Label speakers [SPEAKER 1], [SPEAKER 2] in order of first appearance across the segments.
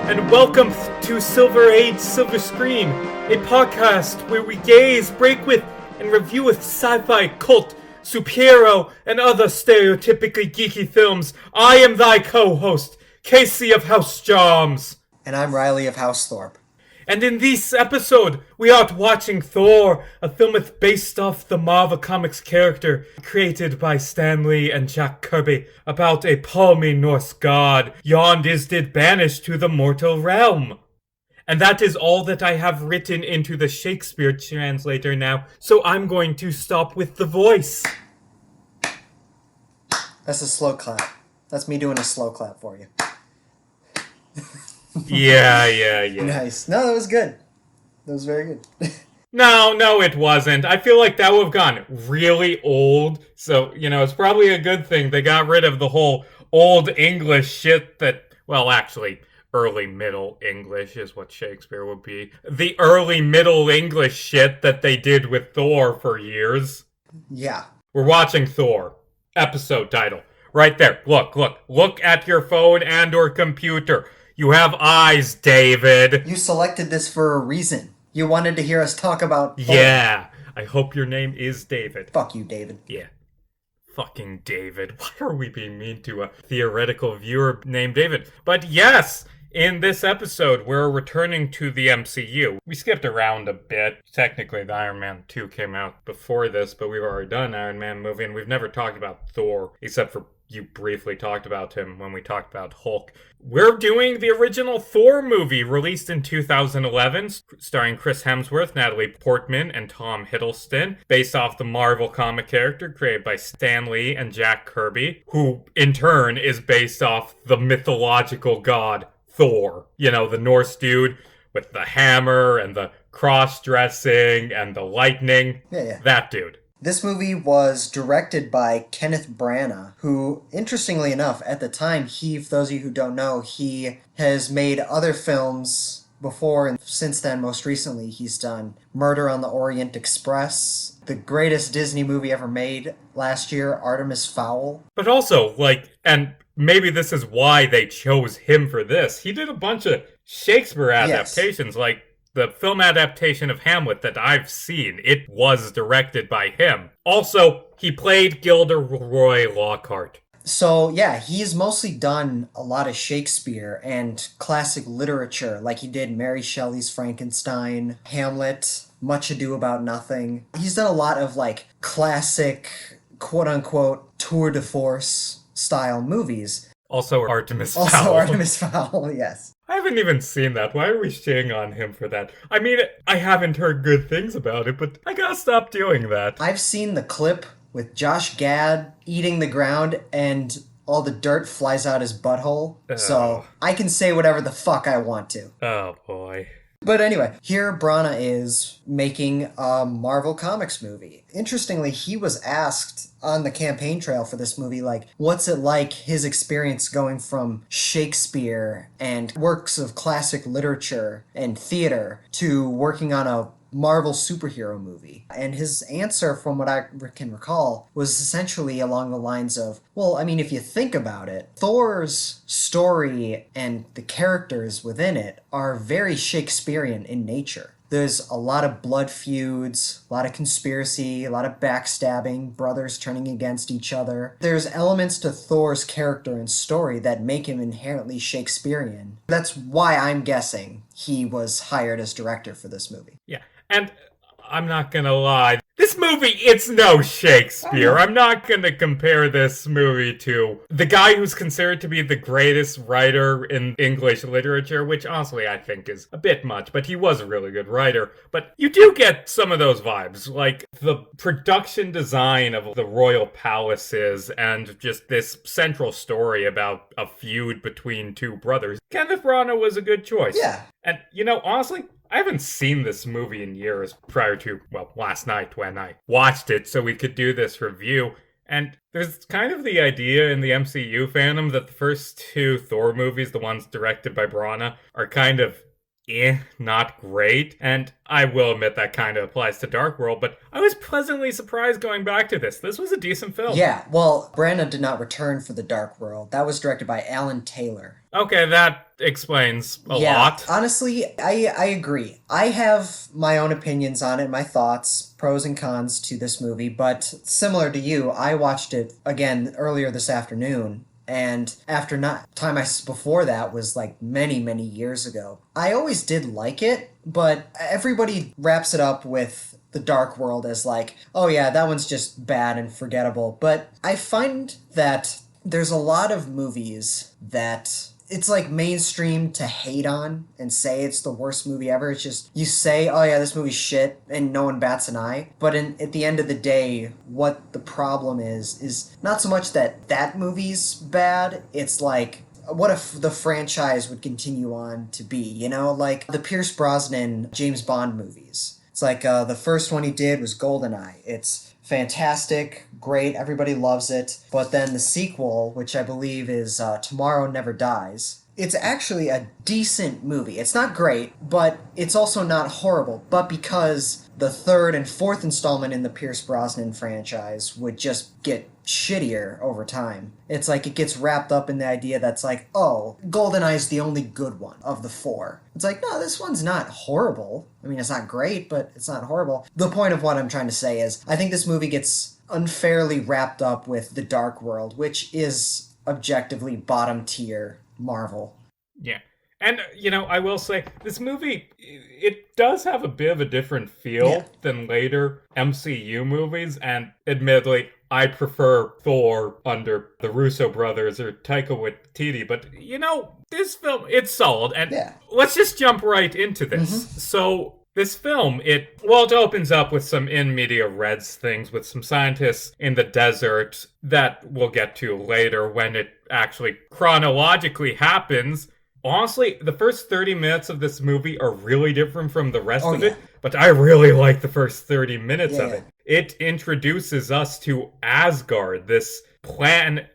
[SPEAKER 1] and welcome to Silver Age Silver Screen, a podcast where we gaze, break with, and review with sci-fi, cult, superhero, and other stereotypically geeky films. I am thy co-host, Casey of House Joms.
[SPEAKER 2] And I'm Riley of House Thorpe.
[SPEAKER 1] And in this episode, we are watching Thor, a film that's based off the Marvel Comics character created by Stan Lee and Jack Kirby, about a palmy Norse god, Yond is did banished to the mortal realm. And that is all that I have written into the Shakespeare translator now, so I'm going to stop with the voice.
[SPEAKER 2] That's a slow clap. That's me doing a slow clap for you.
[SPEAKER 1] Yeah.
[SPEAKER 2] Nice. No, that was good. That was very good.
[SPEAKER 1] No, it wasn't. I feel like that would have gone really old. So, it's probably a good thing they got rid of the whole old English shit that, well, actually, early Middle English is what Shakespeare would be. The early Middle English shit that they did with Thor for years.
[SPEAKER 2] Yeah.
[SPEAKER 1] We're watching Thor. Episode title. Right there. Look at your phone and or computer. You have eyes, David.
[SPEAKER 2] You selected this for a reason. You wanted to hear us talk about Thor.
[SPEAKER 1] Yeah. I hope your name is David.
[SPEAKER 2] Fuck you, David.
[SPEAKER 1] Yeah. Fucking David. Why are we being mean to a theoretical viewer named David? But yes, in this episode, we're returning to the MCU. We skipped around a bit. Technically, the Iron Man 2 came out before this, but we've already done an Iron Man movie, and we've never talked about Thor, except for you briefly talked about him when we talked about Hulk. We're doing the original Thor movie, released in 2011, starring Chris Hemsworth, Natalie Portman, and Tom Hiddleston, based off the Marvel comic character created by Stan Lee and Jack Kirby, who, in turn, is based off the mythological god Thor. The Norse dude with the hammer and the cross-dressing and the lightning.
[SPEAKER 2] Yeah.
[SPEAKER 1] That dude.
[SPEAKER 2] This movie was directed by Kenneth Branagh, who, interestingly enough, at the time, for those of you who don't know, he has made other films before, and since then, most recently, he's done Murder on the Orient Express, the greatest Disney movie ever made last year, Artemis Fowl.
[SPEAKER 1] But also, and maybe this is why they chose him for this, he did a bunch of Shakespeare adaptations, like the film adaptation of Hamlet that I've seen. It was directed by him. Also, he played Gilderoy Lockhart.
[SPEAKER 2] So, yeah, he's mostly done a lot of Shakespeare and classic literature, like he did Mary Shelley's Frankenstein, Hamlet, Much Ado About Nothing. He's done a lot of, classic, quote-unquote, tour de force style movies.
[SPEAKER 1] Also Artemis Fowl.
[SPEAKER 2] Also Artemis Fowl, yes.
[SPEAKER 1] I haven't even seen that. Why are we shitting on him for that? I mean, I haven't heard good things about it, but I gotta stop doing that.
[SPEAKER 2] I've seen the clip with Josh Gad eating the ground and all the dirt flies out his butthole. So I can say whatever the fuck I want to.
[SPEAKER 1] Oh, boy.
[SPEAKER 2] But anyway, here Branagh is making a Marvel Comics movie. Interestingly, he was asked on the campaign trail for this movie, what's it like, his experience going from Shakespeare and works of classic literature and theater to working on a Marvel superhero movie. And his answer, from what I can recall, was essentially along the lines of, well, I mean, if you think about it, Thor's story and the characters within it are very Shakespearean in nature. There's a lot of blood feuds, a lot of conspiracy, a lot of backstabbing, brothers turning against each other. There's elements to Thor's character and story that make him inherently Shakespearean. That's why I'm guessing he was hired as director for this movie.
[SPEAKER 1] Yeah. And I'm not gonna lie, this movie, it's no Shakespeare. I'm not gonna compare this movie to the guy who's considered to be the greatest writer in English literature, which honestly I think is a bit much, but he was a really good writer. But you do get some of those vibes, like the production design of the royal palaces and just this central story about a feud between two brothers. Kenneth Branagh was a good choice.
[SPEAKER 2] Yeah.
[SPEAKER 1] And, honestly, I haven't seen this movie in years prior to, last night when I watched it so we could do this review. And there's kind of the idea in the MCU fandom that the first two Thor movies, the ones directed by Branagh, are kind of not great. And I will admit that kind of applies to Dark World, but I was pleasantly surprised going back to this. This was a decent film.
[SPEAKER 2] Yeah, well, Branagh did not return for The Dark World. That was directed by Alan Taylor.
[SPEAKER 1] Okay, that explains a lot.
[SPEAKER 2] Honestly, I agree. I have my own opinions on it, my thoughts, pros and cons to this movie, but similar to you, I watched it again earlier this afternoon. And after not time I before that was like many years ago. I always did like it, but everybody wraps it up with The Dark World as like, oh yeah, that one's just bad and forgettable. But I find that there's a lot of movies that it's like mainstream to hate on and say it's the worst movie ever. It's just you say, oh yeah, this movie's shit, and no one bats an eye. But at the end of the day, what the problem is not so much that that movie's bad. It's like, what if the franchise would continue on to be, you know, like the Pierce Brosnan James Bond movies. It's like the first one he did was GoldenEye. It's fantastic, great, everybody loves it. But then the sequel, which I believe is Tomorrow Never Dies, it's actually a decent movie. It's not great, but it's also not horrible. But because the third and fourth installment in the Pierce Brosnan franchise would just get shittier over time. It's like it gets wrapped up in the idea that's like, oh, GoldenEye's the only good one of the four. It's like, no, this one's not horrible. I mean, it's not great, but it's not horrible. The point of what I'm trying to say is, I think this movie gets unfairly wrapped up with The Dark World, which is objectively bottom tier Marvel.
[SPEAKER 1] Yeah. And, you know, I will say, this movie, it does have a bit of a different feel than later MCU movies, and admittedly, I prefer Thor under the Russo brothers or Taika Waititi, but, you know, this film, it's solid, and let's just jump right into this. So, this film, it opens up with some in media res things with some scientists in the desert that we'll get to later when it actually chronologically happens. Honestly, the first 30 minutes of this movie are really different from the rest of it, but I really like the first 30 minutes of it. It introduces us to Asgard, this planet,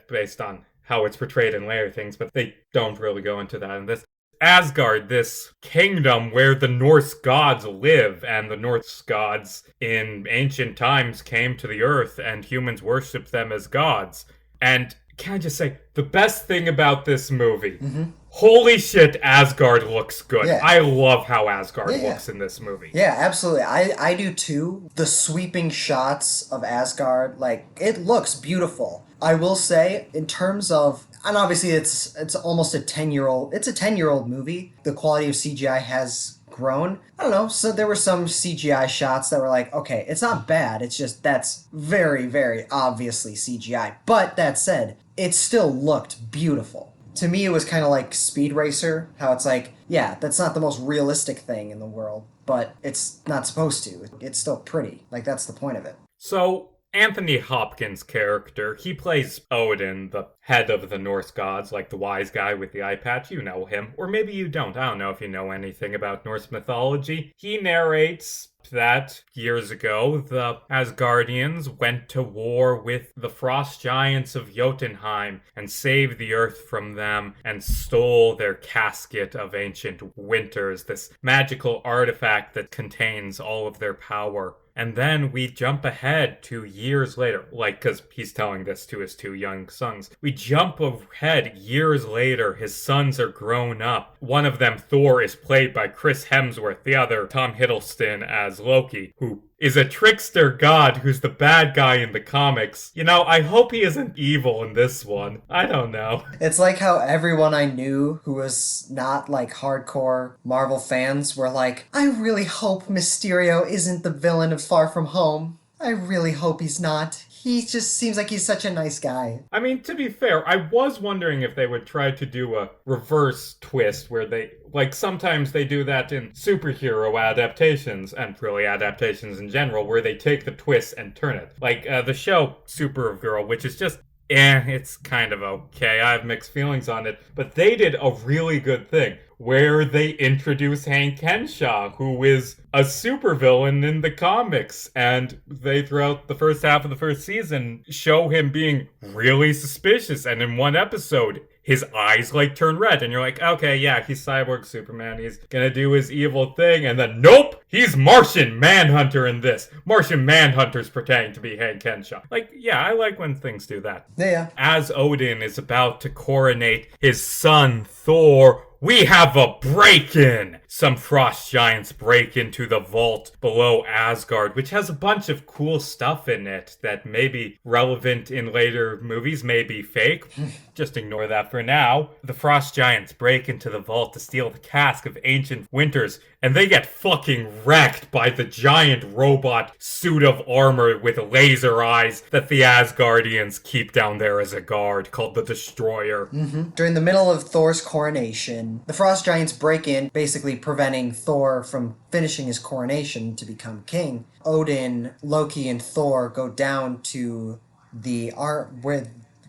[SPEAKER 1] based on how it's portrayed in later things, but they don't really go into that in this. Asgard, this kingdom where the Norse gods live, and the Norse gods in ancient times came to the earth, and humans worshipped them as gods. And can I just say, the best thing about this movie, holy shit, Asgard looks good.
[SPEAKER 2] Yeah.
[SPEAKER 1] I love how Asgard looks in this movie.
[SPEAKER 2] Yeah, absolutely. I do too. The sweeping shots of Asgard, like, it looks beautiful. I will say, in terms of, and obviously it's almost a 10-year-old movie. The quality of CGI has grown. I don't know, so there were some CGI shots that were like, okay, it's not bad, it's just that's very obviously CGI. But that said, it still looked beautiful. To me, it was kind of like Speed Racer, how it's like, yeah, that's not the most realistic thing in the world, but it's not supposed to. It's still pretty. Like, that's the point of it.
[SPEAKER 1] So, Anthony Hopkins' character, he plays Odin, the head of the Norse gods, like the wise guy with the eye patch. You know him. Or maybe you don't. I don't know if you know anything about Norse mythology. He narrates that years ago, the Asgardians went to war with the frost giants of Jotunheim and saved the earth from them and stole their casket of ancient winters, this magical artifact that contains all of their power. And then we jump ahead to years later, like, because he's telling this to his two young sons. We jump ahead years later, his sons are grown up. One of them, Thor, is played by Chris Hemsworth, the other, Tom Hiddleston, as Loki, who is a trickster god who's the bad guy in the comics. You know, I hope he isn't evil in this one. I don't know.
[SPEAKER 2] It's like how everyone I knew who was not like hardcore Marvel fans were like, I really hope Mysterio isn't the villain of Far From Home. I really hope he's not. He just seems like he's such a nice guy.
[SPEAKER 1] I mean, to be fair, I was wondering if they would try to do a reverse twist where they, like, sometimes they do that in superhero adaptations, and really adaptations in general, where they take the twist and turn it. Like, the show Supergirl, which is just it's kind of okay. I have mixed feelings on it. But they did a really good thing where they introduce Hank Henshaw, who is a supervillain in the comics. And they, throughout the first half of the first season, show him being really suspicious. And in one episode, his eyes like turn red, and you're like, okay, yeah, he's Cyborg Superman, he's gonna do his evil thing, and then nope, he's Martian Manhunter in this. Martian Manhunter's pretending to be Hank Henshaw. Like, yeah, I like when things do that.
[SPEAKER 2] Yeah.
[SPEAKER 1] As Odin is about to coronate his son Thor, we have a break-in! Some frost giants break into the vault below Asgard, which has a bunch of cool stuff in it that may be relevant in later movies, may be fake. Just ignore that for now. The frost giants break into the vault to steal the cask of ancient winters, and they get fucking wrecked by the giant robot suit of armor with laser eyes that the Asgardians keep down there as a guard, called the Destroyer.
[SPEAKER 2] During the middle of Thor's coronation, the frost giants break in, basically preventing Thor from finishing his coronation to become king. Odin, Loki, and Thor go down to the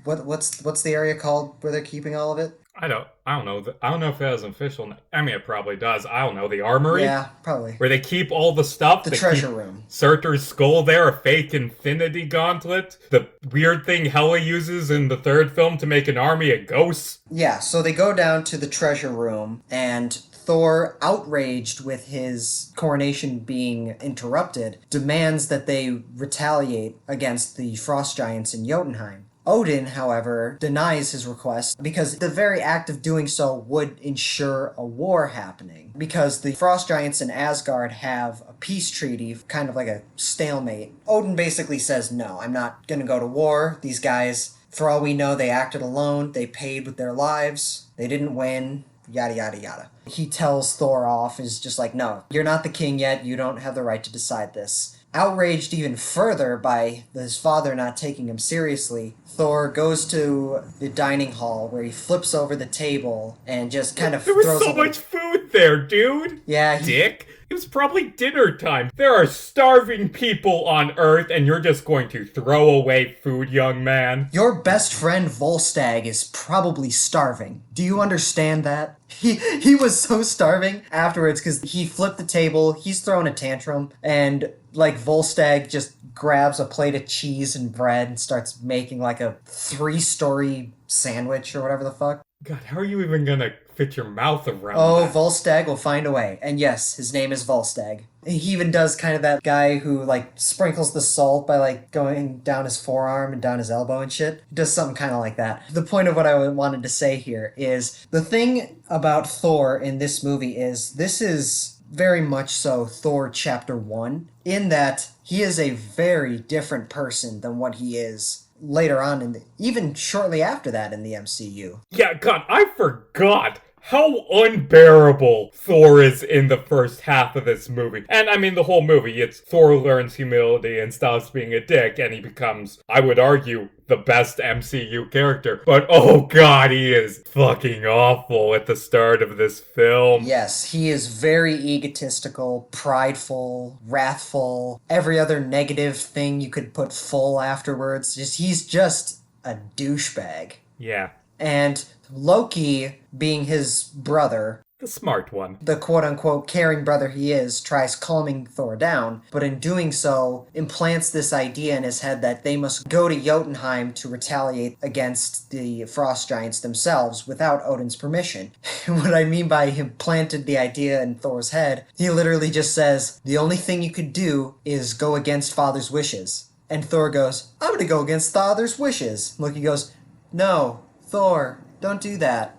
[SPEAKER 2] what's the area called where they're keeping all of it?
[SPEAKER 1] I don't know. I don't know if it has an official name. I mean, it probably does. I don't know. The armory?
[SPEAKER 2] Yeah, probably.
[SPEAKER 1] Where they keep all the stuff.
[SPEAKER 2] The treasure room.
[SPEAKER 1] Surtur's skull there, a fake infinity gauntlet. The weird thing Hela uses in the third film to make an army of ghosts.
[SPEAKER 2] Yeah, so they go down to the treasure room, and Thor, outraged with his coronation being interrupted, demands that they retaliate against the frost giants in Jotunheim. Odin, however, denies his request because the very act of doing so would ensure a war happening. Because the frost giants in Asgard have a peace treaty, kind of like a stalemate. Odin basically says, no, I'm not going to go to war. These guys, for all we know, they acted alone. They paid with their lives. They didn't win. Yada, yada, yada. He tells Thor off, is just like, no, you're not the king yet. You don't have the right to decide this. Outraged even further by his father not taking him seriously, Thor goes to the dining hall where he flips over the table and just kind of
[SPEAKER 1] throws There was so much food there, dude!
[SPEAKER 2] Yeah.
[SPEAKER 1] Dick! It was probably dinner time. There are starving people on Earth, and you're just going to throw away food, young man.
[SPEAKER 2] Your best friend Volstagg is probably starving. Do you understand that? He was so starving afterwards because he flipped the table, he's throwing a tantrum, and like Volstagg just grabs a plate of cheese and bread and starts making like a 3-story sandwich or whatever the fuck.
[SPEAKER 1] God, how are you even gonna fit your mouth around that?
[SPEAKER 2] Volstagg will find a way. And yes, his name is Volstagg. He even does kind of that guy who, like, sprinkles the salt by, like, going down his forearm and down his elbow and shit. He does something kind of like that. The point of what I wanted to say here is the thing about Thor in this movie is this is very much so Thor Chapter 1, in that he is a very different person than what he is later on, even shortly after that in the MCU.
[SPEAKER 1] Yeah, God, I forgot how unbearable Thor is in the first half of this movie. And I mean, the whole movie, it's Thor learns humility and stops being a dick, and he becomes, I would argue, the best MCU character. But oh god, he is fucking awful at the start of this film.
[SPEAKER 2] Yes, he is very egotistical, prideful, wrathful, every other negative thing you could put full afterwards. He's just a douchebag.
[SPEAKER 1] Yeah.
[SPEAKER 2] And Loki, being his brother,
[SPEAKER 1] the smart one,
[SPEAKER 2] the quote-unquote caring brother he is, tries calming Thor down, but in doing so, implants this idea in his head that they must go to Jotunheim to retaliate against the frost giants themselves without Odin's permission. What I mean by he planted the idea in Thor's head, he literally just says, the only thing you could do is go against father's wishes. And Thor goes, I'm gonna go against father's wishes. Loki goes, no, Thor, don't do that.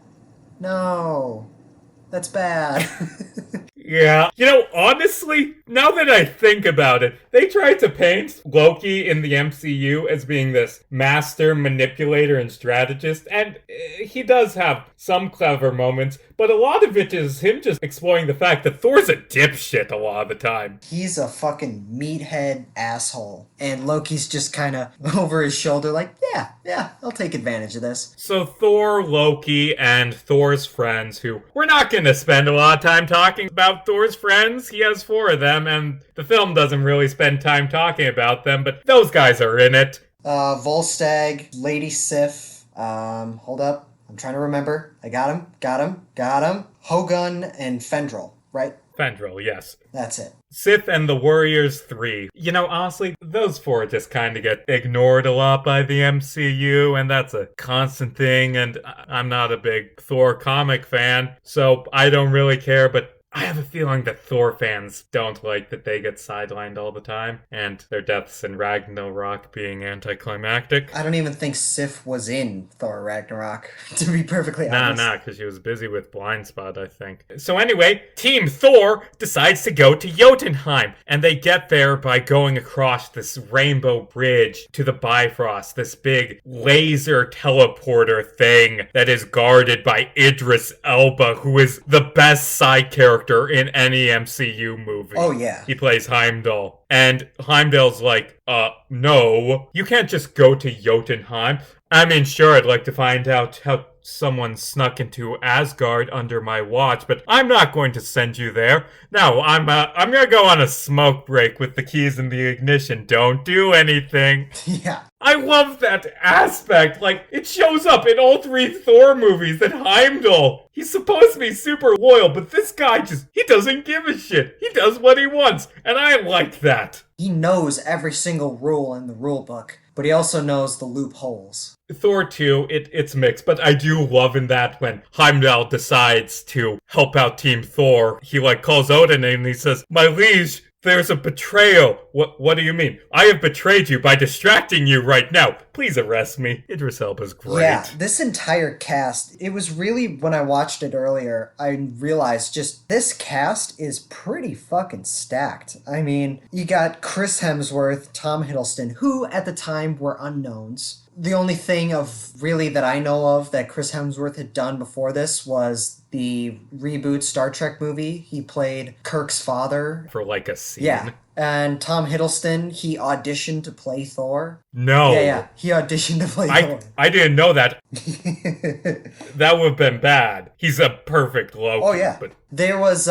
[SPEAKER 2] No. That's bad.
[SPEAKER 1] Yeah. You know, honestly, now that I think about it, they tried to paint Loki in the MCU as being this master manipulator and strategist, and he does have some clever moments, but a lot of it is him just exploring the fact that Thor's a dipshit a lot of the time.
[SPEAKER 2] He's a fucking meathead asshole. And Loki's just kind of over his shoulder like, yeah, I'll take advantage of this.
[SPEAKER 1] So Thor, Loki, and Thor's friends, who we're not going to spend a lot of time talking about Thor's friends. He has 4 of them, and the film doesn't really spend time talking about them, but those guys are in it.
[SPEAKER 2] Volstagg, Lady Sif, hold up. I'm trying to remember. I got him. Hogun and Fendrel, right?
[SPEAKER 1] Fandral, yes.
[SPEAKER 2] That's it.
[SPEAKER 1] Sith and the Warriors 3. Honestly, those four just kind of get ignored a lot by the MCU, and that's a constant thing, and I'm not a big Thor comic fan, so I don't really care, but I have a feeling that Thor fans don't like that they get sidelined all the time, and their deaths in Ragnarok being anticlimactic.
[SPEAKER 2] I don't even think Sif was in Thor Ragnarok, to be perfectly honest.
[SPEAKER 1] Nah, because she was busy with Blind Spot, I think. So anyway, Team Thor decides to go to Jotunheim, and they get there by going across this rainbow bridge to the Bifrost, this big laser teleporter thing that is guarded by Idris Elba, who is the best side character in any MCU movie.
[SPEAKER 2] Oh, yeah.
[SPEAKER 1] He plays Heimdall. And Heimdall's like, no, you can't just go to Jotunheim. I mean, sure, I'd like to find out how someone snuck into Asgard under my watch, but I'm not going to send you there. No, I'm gonna go on a smoke break with the keys in the ignition. Don't do anything.
[SPEAKER 2] Yeah.
[SPEAKER 1] I love that aspect. Like, it shows up in all three Thor movies that Heimdall, he's supposed to be super loyal, but this guy he doesn't give a shit. He does what he wants, and I like that.
[SPEAKER 2] He knows every single rule in the rule book, but he also knows the loopholes.
[SPEAKER 1] Thor 2, it's mixed, but I do love in that when Heimdall decides to help out Team Thor, he calls Odin and he says, "My liege, there's a betrayal." What do you mean? I have betrayed you by distracting you right now. Please arrest me. Idris Elba's great.
[SPEAKER 2] Yeah, this entire cast, it was really, when I watched it earlier, I realized just this cast is pretty fucking stacked. I mean, you got Chris Hemsworth, Tom Hiddleston, who at the time were unknowns. The only thing that I know of that Chris Hemsworth had done before this was the reboot Star Trek movie. He played Kirk's father.
[SPEAKER 1] For a scene.
[SPEAKER 2] Yeah. And Tom Hiddleston, he auditioned to play Thor.
[SPEAKER 1] No.
[SPEAKER 2] Yeah. He auditioned to play Thor.
[SPEAKER 1] I didn't know that. That would have been bad. He's a perfect Loki.
[SPEAKER 2] Oh, yeah.
[SPEAKER 1] But
[SPEAKER 2] there was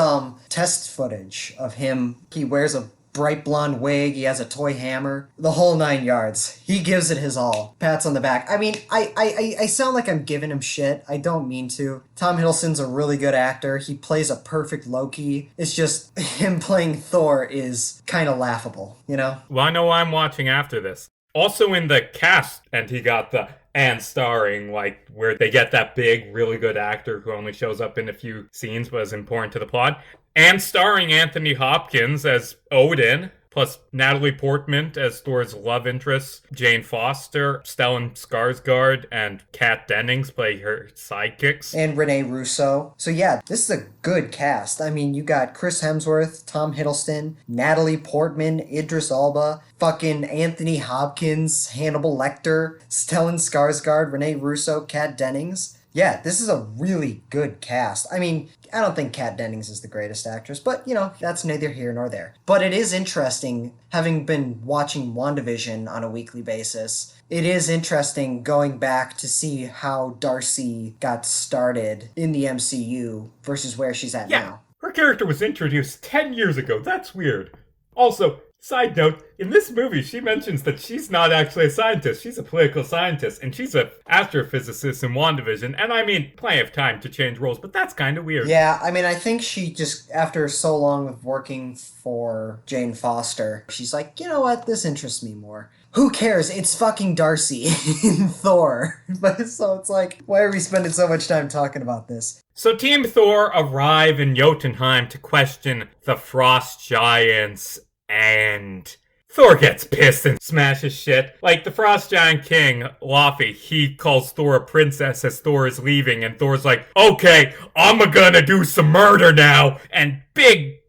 [SPEAKER 2] test footage of him. He wears a bright blonde wig, he has a toy hammer, the whole 9 yards. He gives it his all. Pats on the back. I mean, I sound like I'm giving him shit. I don't mean to. Tom Hiddleston's a really good actor. He plays a perfect Loki. It's just him playing Thor is kind of laughable,
[SPEAKER 1] Well, I know I'm watching after this. Also in the cast, and he got the and starring, where they get that big, really good actor who only shows up in a few scenes but is important to the plot. And starring Anthony Hopkins as Odin, plus Natalie Portman as Thor's love interest, Jane Foster, Stellan Skarsgård, and Kat Dennings play her sidekicks.
[SPEAKER 2] And Renee Russo. So yeah, this is a good cast. I mean, you got Chris Hemsworth, Tom Hiddleston, Natalie Portman, Idris Elba, fucking Anthony Hopkins, Hannibal Lecter, Stellan Skarsgård, Renee Russo, Kat Dennings. Yeah, this is a really good cast. I mean, I don't think Kat Dennings is the greatest actress, but, that's neither here nor there. But it is interesting, having been watching WandaVision on a weekly basis, it is interesting going back to see how Darcy got started in the MCU versus where she's at now.
[SPEAKER 1] Her character was introduced 10 years ago. That's weird. Also, side note, in this movie, she mentions that she's not actually a scientist. She's a political scientist, and she's an astrophysicist in WandaVision. And I mean, plenty of time to change roles, but that's kind of weird.
[SPEAKER 2] Yeah, I mean, I think she just, after so long of working for Jane Foster, she's like, you know what, this interests me more. Who cares? It's fucking Darcy in Thor. But so it's like, why are we spending so much time talking about this?
[SPEAKER 1] So Team Thor arrive in Jotunheim to question the Frost Giants, and Thor gets pissed and smashes shit. The Frost Giant King, Laufey, he calls Thor a princess as Thor is leaving, and Thor's like, okay, I'm gonna do some murder now, and big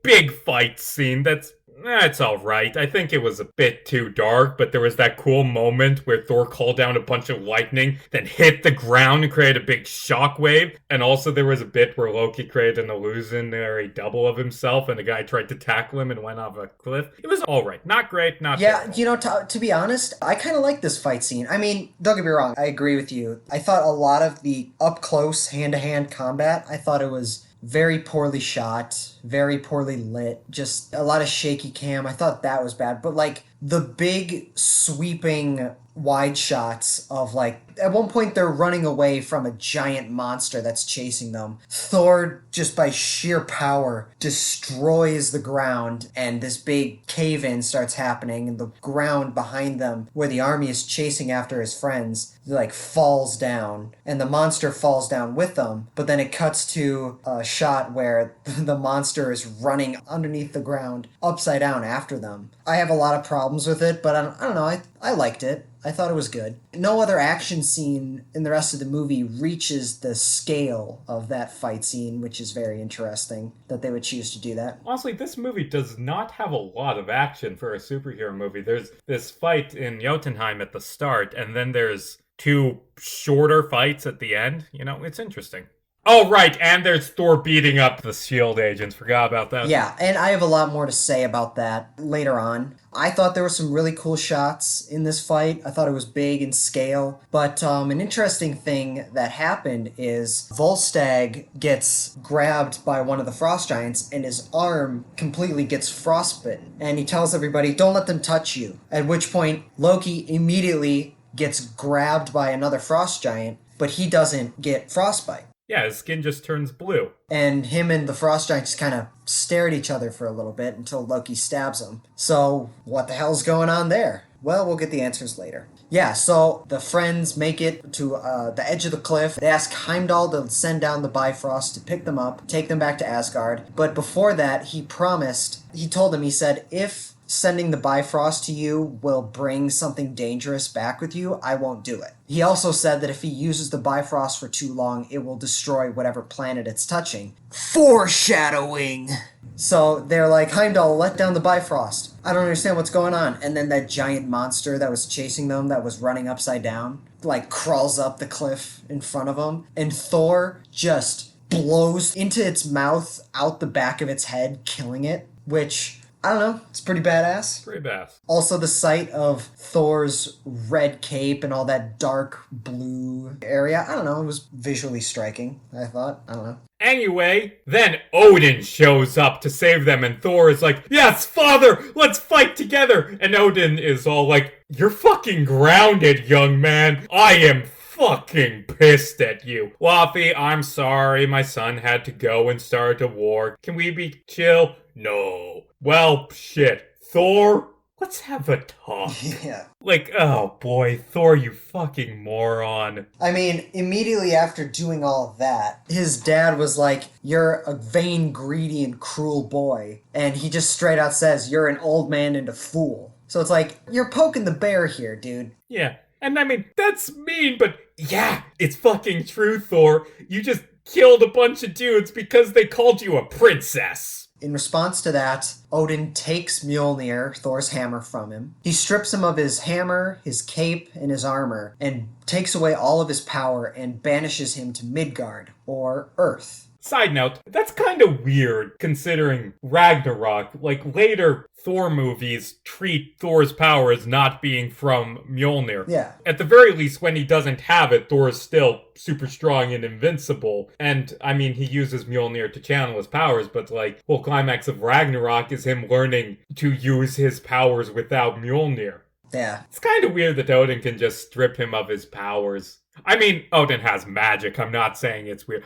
[SPEAKER 1] fight scene that's it's alright. I think it was a bit too dark, but there was that cool moment where Thor called down a bunch of lightning, then hit the ground and created a big shockwave. And also there was a bit where Loki created an illusionary double of himself, and the guy tried to tackle him and went off a cliff. It was alright. Not great, not terrible.
[SPEAKER 2] To be honest, I kind of like this fight scene. I mean, don't get me wrong, I agree with you. I thought a lot of the up-close, hand-to-hand combat, I thought it was very poorly shot, very poorly lit, just a lot of shaky cam. I thought that was bad. But the big sweeping wide shots of like at one point they're running away from a giant monster that's chasing them. Thor, just by sheer power, destroys the ground, and this big cave-in starts happening, and the ground behind them, where the army is chasing after his friends, like falls down, and the monster falls down with them. But then it cuts to a shot where the monster is running underneath the ground upside down after them. I have a lot of problems with it, but I don't know, I liked it. I thought it was good. No other action scene in the rest of the movie reaches the scale of that fight scene, which is very interesting that they would choose to do that.
[SPEAKER 1] Honestly, this movie does not have a lot of action for a superhero movie. There's this fight in Jotunheim at the start, and then there's two shorter fights at the end. You know, it's interesting. Oh, right, and there's Thor beating up the S.H.I.E.L.D. agents. Forgot about that.
[SPEAKER 2] Yeah, and I have a lot more to say about that later on. I thought there were some really cool shots in this fight. I thought it was big in scale. But an interesting thing that happened is Volstagg gets grabbed by one of the frost giants and his arm completely gets frostbitten. And he tells everybody, don't let them touch you. At which point, Loki immediately gets grabbed by another frost giant, but he doesn't get frostbite.
[SPEAKER 1] Yeah, his skin just turns blue.
[SPEAKER 2] And him and the frost giant just kind of stare at each other for a little bit until Loki stabs him. So, what the hell's going on there? Well, we'll get the answers later. Yeah, so the friends make it to the edge of the cliff. They ask Heimdall to send down the Bifrost to pick them up, take them back to Asgard. But before that, he told them, he said, if sending the Bifrost to you will bring something dangerous back with you, I won't do it. He also said that if he uses the Bifrost for too long, it will destroy whatever planet it's touching. Foreshadowing! So they're like, Heimdall, let down the Bifrost. I don't understand what's going on. And then that giant monster that was chasing them, that was running upside down, like crawls up the cliff in front of them. And Thor just blows into its mouth out the back of its head, killing it, which, I don't know, it's pretty badass.
[SPEAKER 1] Pretty badass.
[SPEAKER 2] Also, the sight of Thor's red cape and all that dark blue area, I don't know, it was visually striking, I thought. I don't know.
[SPEAKER 1] Anyway, then Odin shows up to save them, and Thor is like, yes, father, let's fight together! And Odin is all like, you're fucking grounded, young man. I am fucking pissed at you. Laufey, I'm sorry, my son had to go and start a war. Can we be chill? No. Well, shit. Thor, let's have a talk.
[SPEAKER 2] Yeah.
[SPEAKER 1] Like, oh boy, Thor, you fucking moron.
[SPEAKER 2] I mean, immediately after doing all of that, his dad was like, you're a vain, greedy, and cruel boy. And he just straight out says, you're an old man and a fool. So it's like, you're poking the bear here, dude.
[SPEAKER 1] Yeah. And I mean, that's mean, but yeah, it's fucking true, Thor. You just killed a bunch of dudes because they called you a princess.
[SPEAKER 2] In response to that, Odin takes Mjolnir, Thor's hammer, from him. He strips him of his hammer, his cape, and his armor, and takes away all of his power and banishes him to Midgard, or Earth.
[SPEAKER 1] Side note, that's kind of weird considering Ragnarok. Like, later Thor movies treat Thor's power as not being from Mjolnir.
[SPEAKER 2] Yeah.
[SPEAKER 1] At the very least, when he doesn't have it, Thor is still super strong and invincible. And, I mean, he uses Mjolnir to channel his powers, but, like, whole climax of Ragnarok is him learning to use his powers without Mjolnir.
[SPEAKER 2] Yeah.
[SPEAKER 1] It's kind of weird that Odin can just strip him of his powers. I mean, Odin has magic. I'm not saying it's weird.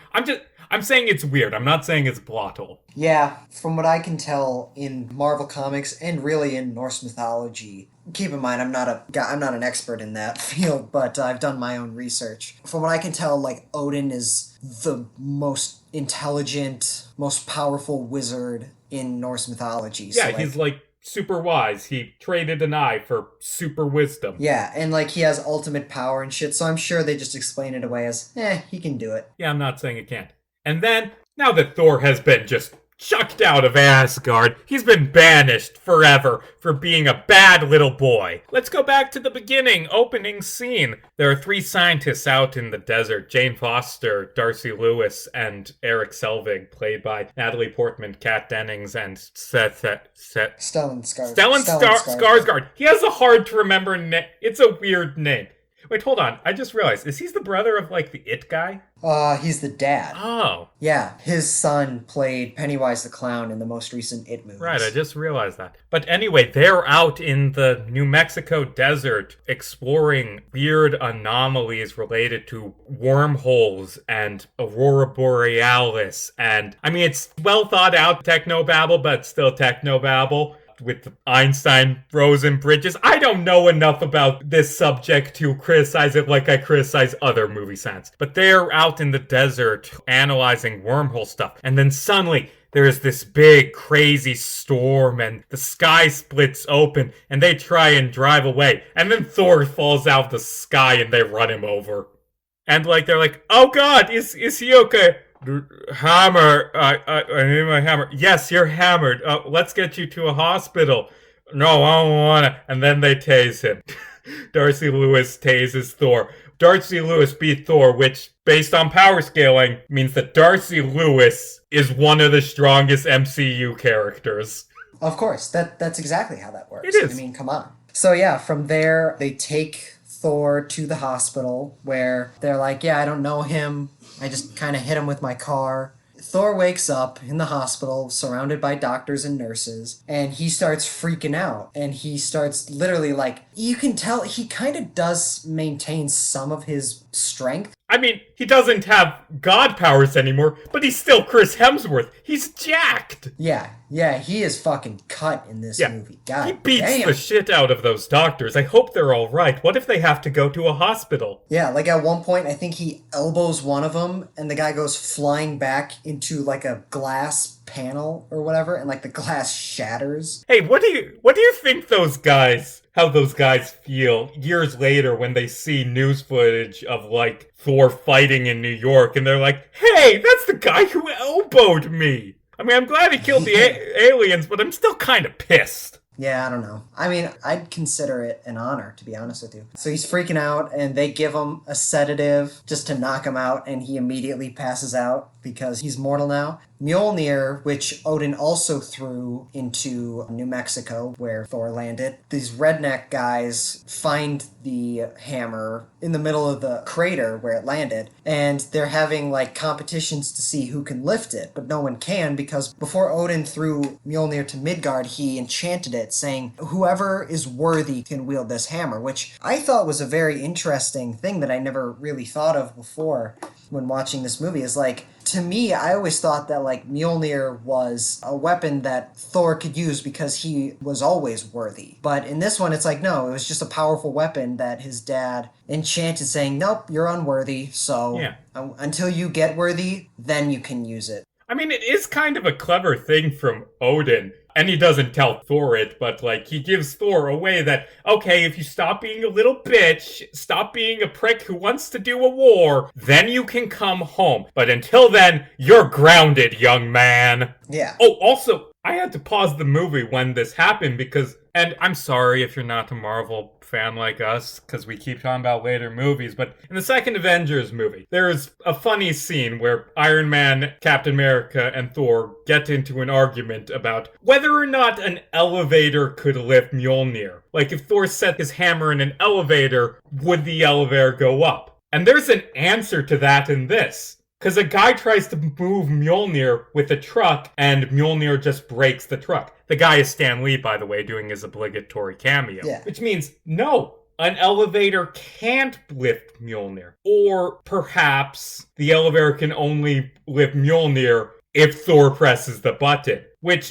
[SPEAKER 1] I'm saying it's weird. I'm not saying it's plot hole.
[SPEAKER 2] Yeah, from what I can tell in Marvel Comics and really in Norse mythology, keep in mind I'm not an expert in that field, but I've done my own research. From what I can tell, like, Odin is the most intelligent, most powerful wizard in Norse mythology.
[SPEAKER 1] Yeah,
[SPEAKER 2] so,
[SPEAKER 1] he's like super wise. He traded an eye for super wisdom.
[SPEAKER 2] Yeah, and like he has ultimate power and shit, so I'm sure they just explain it away as, he can do it.
[SPEAKER 1] Yeah, I'm not saying it can't. And then, now that Thor has been just chucked out of Asgard, he's been banished forever for being a bad little boy. Let's go back to the beginning, opening scene. There are 3 scientists out in the desert, Jane Foster, Darcy Lewis, and Eric Selvig, played by Natalie Portman, Kat Dennings, and
[SPEAKER 2] Stellan
[SPEAKER 1] Skarsgård. He has a hard to remember name. It's a weird name. Wait, hold on. I just realized, is he the brother of, like, the It guy?
[SPEAKER 2] He's the dad.
[SPEAKER 1] Oh,
[SPEAKER 2] Yeah, his son played Pennywise the Clown in the most recent It movies.
[SPEAKER 1] right, I just realized that. But anyway, they're out in the New Mexico desert exploring weird anomalies related to wormholes and Aurora Borealis. And, I mean, it's well thought out technobabble, but still technobabble. With Einstein-Rosen bridges. I don't know enough about this subject to criticize it like I criticize other movie science. But they're out in the desert analyzing wormhole stuff. And then suddenly, there's this big, crazy storm, and the sky splits open, and they try and drive away. And then Thor falls out of the sky, and they run him over. And, like, they're like, oh god, is he okay? Hammer, I need my hammer. Yes, you're hammered. Let's get you to a hospital. No, I don't wanna. And then they tase him. Darcy Lewis tases Thor. Darcy Lewis beat Thor, which, based on power scaling, means that Darcy Lewis is one of the strongest MCU characters.
[SPEAKER 2] Of course, that's exactly how that works.
[SPEAKER 1] It is.
[SPEAKER 2] I mean, come on. So yeah, from there, they take Thor to the hospital where they're like, yeah, I don't know him. I just kind of hit him with my car. Thor wakes up in the hospital surrounded by doctors and nurses, and he starts freaking out. And he starts literally, like, you can tell he kind of does maintain some of his strength.
[SPEAKER 1] I mean, he doesn't have god powers anymore, but he's still Chris Hemsworth. He's jacked.
[SPEAKER 2] Yeah, he is fucking cut in this movie. God
[SPEAKER 1] he beats
[SPEAKER 2] damn.
[SPEAKER 1] the shit out of those doctors. I hope they're all right. What if they have to go to a hospital?
[SPEAKER 2] Yeah, like at one point, I think he elbows one of them, and the guy goes flying back into like a glass panel or whatever, and like the glass shatters.
[SPEAKER 1] Hey, what do you think how those guys feel years later when they see news footage of, like, Thor fighting in New York, and they're like, hey, that's the guy who elbowed me! I mean, I'm glad he killed the aliens, but I'm still kind of pissed.
[SPEAKER 2] Yeah, I don't know. I mean, I'd consider it an honor, to be honest with you. So he's freaking out, and they give him a sedative just to knock him out, and he immediately passes out because he's mortal now. Mjolnir, which Odin also threw into New Mexico, where Thor landed. These redneck guys find the hammer in the middle of the crater where it landed, and they're having, like, competitions to see who can lift it, but no one can because before Odin threw Mjolnir to Midgard, he enchanted it, saying, whoever is worthy can wield this hammer, which I thought was a very interesting thing that I never really thought of before when watching this movie. Is like, to me, I always thought that, like, Mjolnir was a weapon that Thor could use because he was always worthy. But in this one, it's like, no, it was just a powerful weapon that his dad enchanted, saying, nope, you're unworthy, so until you get worthy, then you can use it.
[SPEAKER 1] I mean, it is kind of a clever thing from Odin. And he doesn't tell Thor it, but, like, he gives Thor a way that, okay, if you stop being a little bitch, stop being a prick who wants to do a war, then you can come home. But until then, you're grounded, young man.
[SPEAKER 2] Yeah.
[SPEAKER 1] Oh, also, I had to pause the movie when this happened because, and I'm sorry if you're not a Marvel fan like us, because we keep talking about later movies, but in the second Avengers movie, there's a funny scene where Iron Man, Captain America, and Thor get into an argument about whether or not an elevator could lift Mjolnir. Like, if Thor set his hammer in an elevator, would the elevator go up? And there's an answer to that in this. Because a guy tries to move Mjolnir with a truck, and Mjolnir just breaks the truck. The guy is Stan Lee, by the way, doing his obligatory cameo.
[SPEAKER 2] Yeah.
[SPEAKER 1] Which means, no, an elevator can't lift Mjolnir. Or perhaps the elevator can only lift Mjolnir if Thor presses the button. Which,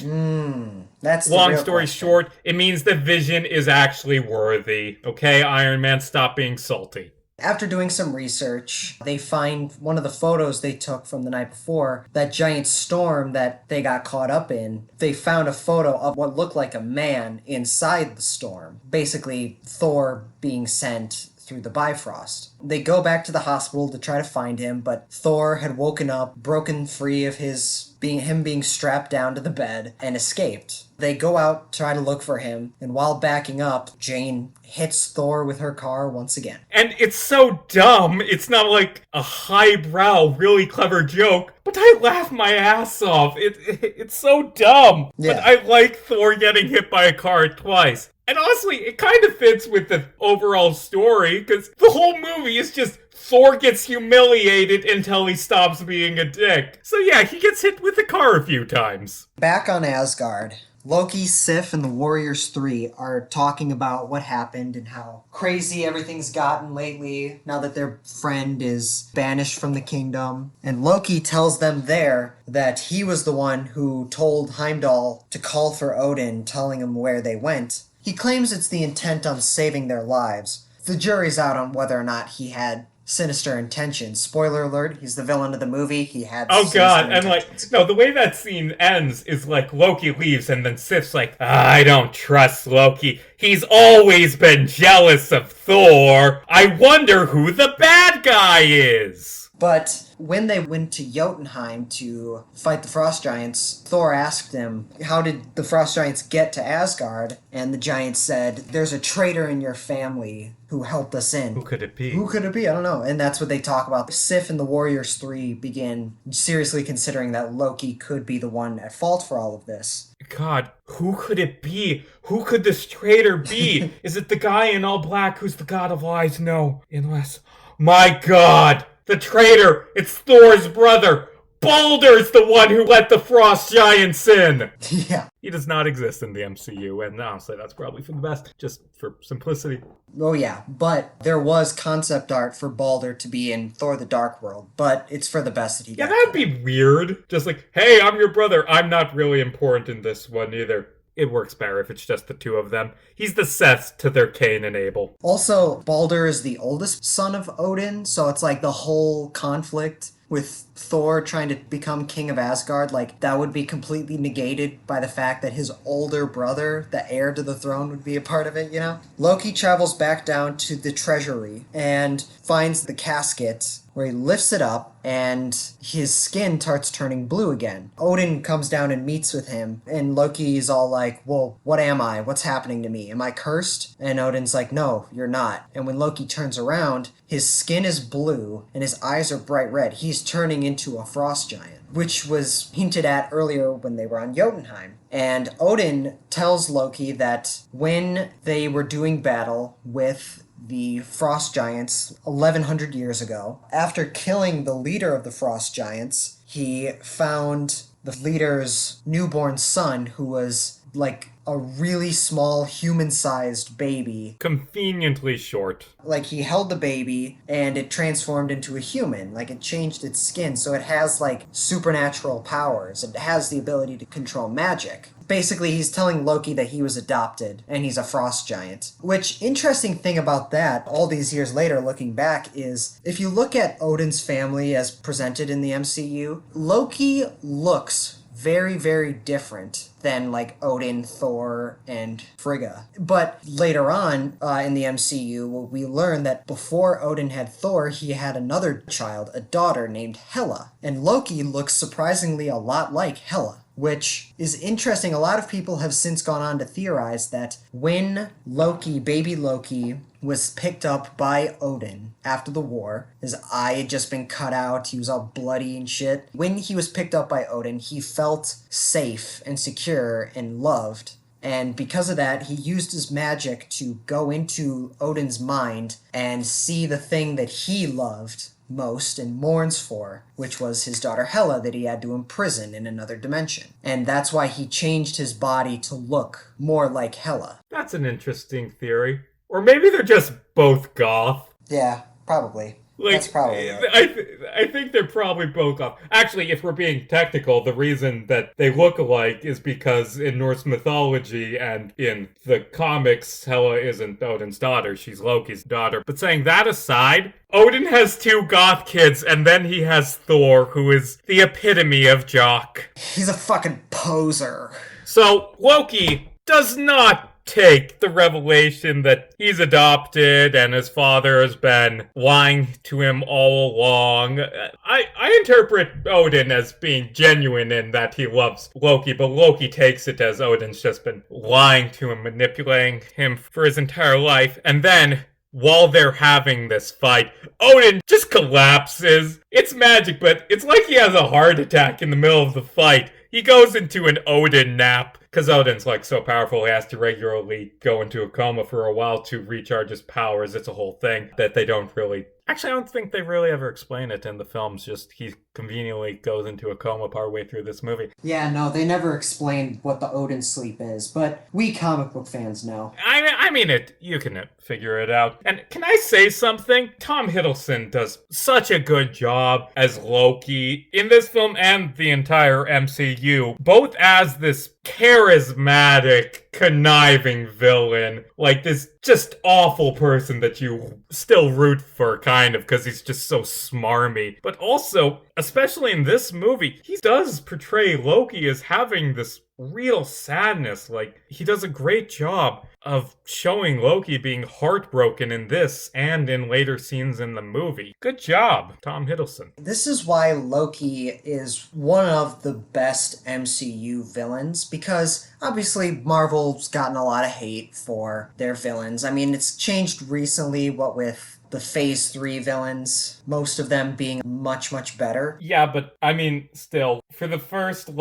[SPEAKER 2] that's the
[SPEAKER 1] long
[SPEAKER 2] real
[SPEAKER 1] story
[SPEAKER 2] question.
[SPEAKER 1] short, it means that Vision is actually worthy. Okay, Iron Man, stop being salty.
[SPEAKER 2] After doing some research, they find one of the photos they took from the night before, that giant storm that they got caught up in. They found a photo of what looked like a man inside the storm. Basically, Thor being sent through the Bifrost. They go back to the hospital to try to find him, but Thor had woken up, broken free of him being strapped down to the bed, and escaped. They go out, try to look for him, and while backing up, Jane hits Thor with her car once again.
[SPEAKER 1] And it's so dumb. It's not like a highbrow, really clever joke, but I laugh my ass off. It's so dumb.
[SPEAKER 2] Yeah.
[SPEAKER 1] But I like Thor getting hit by a car twice. And honestly, it kind of fits with the overall story, because the whole movie is just Thor gets humiliated until he stops being a dick. So yeah, he gets hit with a car a few times.
[SPEAKER 2] Back on Asgard, Loki, Sif, and the Warriors 3 are talking about what happened and how crazy everything's gotten lately now that their friend is banished from the kingdom. And Loki tells them there that he was the one who told Heimdall to call for Odin, telling him where they went. He claims it's the intent on saving their lives. The jury's out on whether or not he had sinister intentions. Spoiler alert, he's the villain of the movie. He had
[SPEAKER 1] God, and no, the way that scene ends is like Loki leaves and then Sif's like, I don't trust Loki. He's always been jealous of Thor. I wonder who the bad guy is.
[SPEAKER 2] But when they went to Jotunheim to fight the Frost Giants, Thor asked him, how did the Frost Giants get to Asgard? And the giant said, there's a traitor in your family who helped us in.
[SPEAKER 1] Who could it be?
[SPEAKER 2] Who could it be? I don't know. And that's what they talk about. Sif and the Warriors 3 begin seriously considering that Loki could be the one at fault for all of this.
[SPEAKER 1] God, who could it be? Who could this traitor be? Is it the guy in all black who's the god of lies? No, unless... My God! The traitor! It's Thor's brother! Balder's the one who let the Frost Giants in!
[SPEAKER 2] Yeah.
[SPEAKER 1] He does not exist in the MCU, and honestly, that's probably for the best, just for simplicity.
[SPEAKER 2] Oh yeah, but there was concept art for Balder to be in Thor the Dark World, but it's for the best that he got.
[SPEAKER 1] Yeah, that'd be weird. Just like, hey, I'm your brother. I'm not really important in this one either. It works better if it's just the two of them. He's the Seth to their Cain and Abel.
[SPEAKER 2] Also, Balder is the oldest son of Odin, so it's like the whole conflict with Thor trying to become king of Asgard, like, that would be completely negated by the fact that his older brother, the heir to the throne, would be a part of it, you know? Loki travels back down to the treasury and finds the casket, where he lifts it up and his skin starts turning blue again. Odin comes down and meets with him, and Loki's all like, well, what am I? What's happening to me? Am I cursed? And Odin's like, no, you're not. And when Loki turns around, his skin is blue and his eyes are bright red. He's turning into a frost giant, which was hinted at earlier when they were on Jotunheim. And Odin tells Loki that when they were doing battle with the Frost Giants 1100 years ago, after killing the leader of the Frost Giants, he found the leader's newborn son, who was like a really small human-sized baby.
[SPEAKER 1] Conveniently short.
[SPEAKER 2] Like, he held the baby and it transformed into a human. Like, it changed its skin, so it has like supernatural powers. It has the ability to control magic. Basically, he's telling Loki that he was adopted and he's a frost giant. Which, interesting thing about that, all these years later looking back, is if you look at Odin's family as presented in the MCU, Loki looks very, very different than like Odin, Thor, and Frigga. But later on in the MCU, we learn that before Odin had Thor, he had another child, a daughter named Hela. And Loki looks surprisingly a lot like Hela, which is interesting. A lot of people have since gone on to theorize that when Loki, baby Loki, was picked up by Odin after the war, his eye had just been cut out, he was all bloody and shit. When he was picked up by Odin, he felt safe and secure and loved. And because of that, he used his magic to go into Odin's mind and see the thing that he loved most and mourns for, which was his daughter Hela that he had to imprison in another dimension. And that's why he changed his body to look more like Hela.
[SPEAKER 1] That's an interesting theory. Or maybe they're just both goth.
[SPEAKER 2] Yeah, probably.
[SPEAKER 1] Like,
[SPEAKER 2] that's probably it.
[SPEAKER 1] I think they're probably both goth. Actually, if we're being technical, the reason that they look alike is because in Norse mythology and in the comics, Hela isn't Odin's daughter, she's Loki's daughter. But saying that aside, Odin has two goth kids, and then he has Thor, who is the epitome of jock.
[SPEAKER 2] He's a fucking poser.
[SPEAKER 1] So, Loki does not take the revelation that he's adopted and his father has been lying to him all along. I interpret Odin as being genuine in that he loves Loki, but Loki takes it as Odin's just been lying to him, manipulating him for his entire life. And then, while they're having this fight, Odin just collapses. It's magic, but it's like he has a heart attack in the middle of the fight. He goes into an Odin nap. because Odin's like so powerful, he has to regularly go into a coma for a while to recharge his powers. It's a whole thing that they don't really. Actually, I don't think they really ever explain it in the films. Just he conveniently goes into a coma partway through this movie.
[SPEAKER 2] Yeah, no, they never explained what the Odin sleep is, but we comic book fans know.
[SPEAKER 1] I mean it. You can figure it out. And can I say something? Tom Hiddleston does such a good job as Loki in this film and the entire MCU, both as this charismatic, conniving villain, like this just awful person that you still root for, kind of, because he's just so smarmy. But also, especially in this movie, he does portray Loki as having this real sadness. Like, he does a great job of showing Loki being heartbroken in this and in later scenes in the movie. Good job, Tom Hiddleston.
[SPEAKER 2] This is why Loki is one of the best MCU villains, because obviously Marvel's gotten a lot of hate for their villains. I mean, it's changed recently, what with the Phase 3 villains, most of them being much, much better.
[SPEAKER 1] Yeah, but I mean, still, for the first,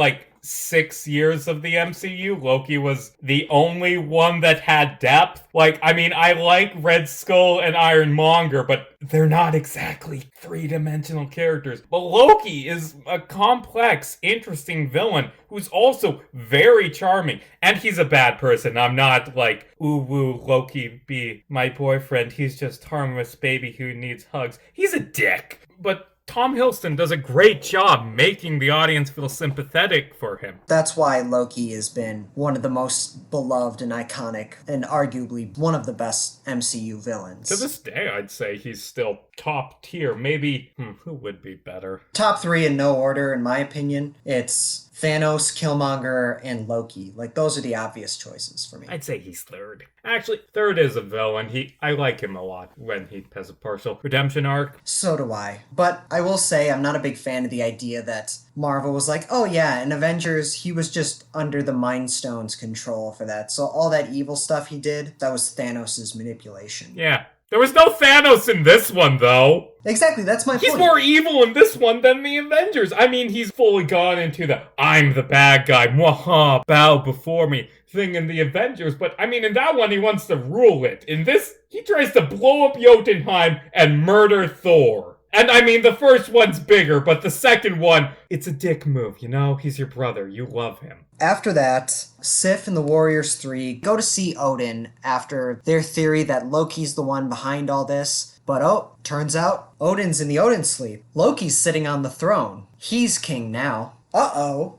[SPEAKER 1] 6 years of the MCU, Loki was the only one that had depth. I mean, I like Red Skull and Ironmonger, but they're not exactly three-dimensional characters. But Loki is a complex, interesting villain who's also very charming. And he's a bad person. I'm not ooh, woo, Loki be my boyfriend. He's just harmless baby who needs hugs. He's a dick. But Tom Hiddleston does a great job making the audience feel sympathetic for him.
[SPEAKER 2] That's why Loki has been one of the most beloved and iconic, and arguably one of the best MCU villains.
[SPEAKER 1] To this day, I'd say he's still top tier. Maybe, who would be better?
[SPEAKER 2] Top 3 in no order, in my opinion. It's Thanos, Killmonger, and Loki. Those are the obvious choices for me.
[SPEAKER 1] I'd say he's third. Actually, third is a villain. I like him a lot when he has a partial redemption arc.
[SPEAKER 2] So do I. But I will say I'm not a big fan of the idea that Marvel was like, oh yeah, in Avengers, he was just under the Mind Stone's control for that. So all that evil stuff he did, that was Thanos' manipulation.
[SPEAKER 1] Yeah. There was no Thanos in this one, though.
[SPEAKER 2] Exactly, that's my point.
[SPEAKER 1] He's more evil in this one than the Avengers. I mean, he's fully gone into the I'm the bad guy, mwaha, bow before me thing in the Avengers. But, I mean, in that one, he wants to rule it. In this, he tries to blow up Jotunheim and murder Thor. And I mean, the first one's bigger, but the second one, it's a dick move, you know? He's your brother. You love him.
[SPEAKER 2] After that, Sif and the Warriors 3 go to see Odin after their theory that Loki's the one behind all this. But turns out Odin's in the Odin sleep. Loki's sitting on the throne. He's king now. Uh-oh.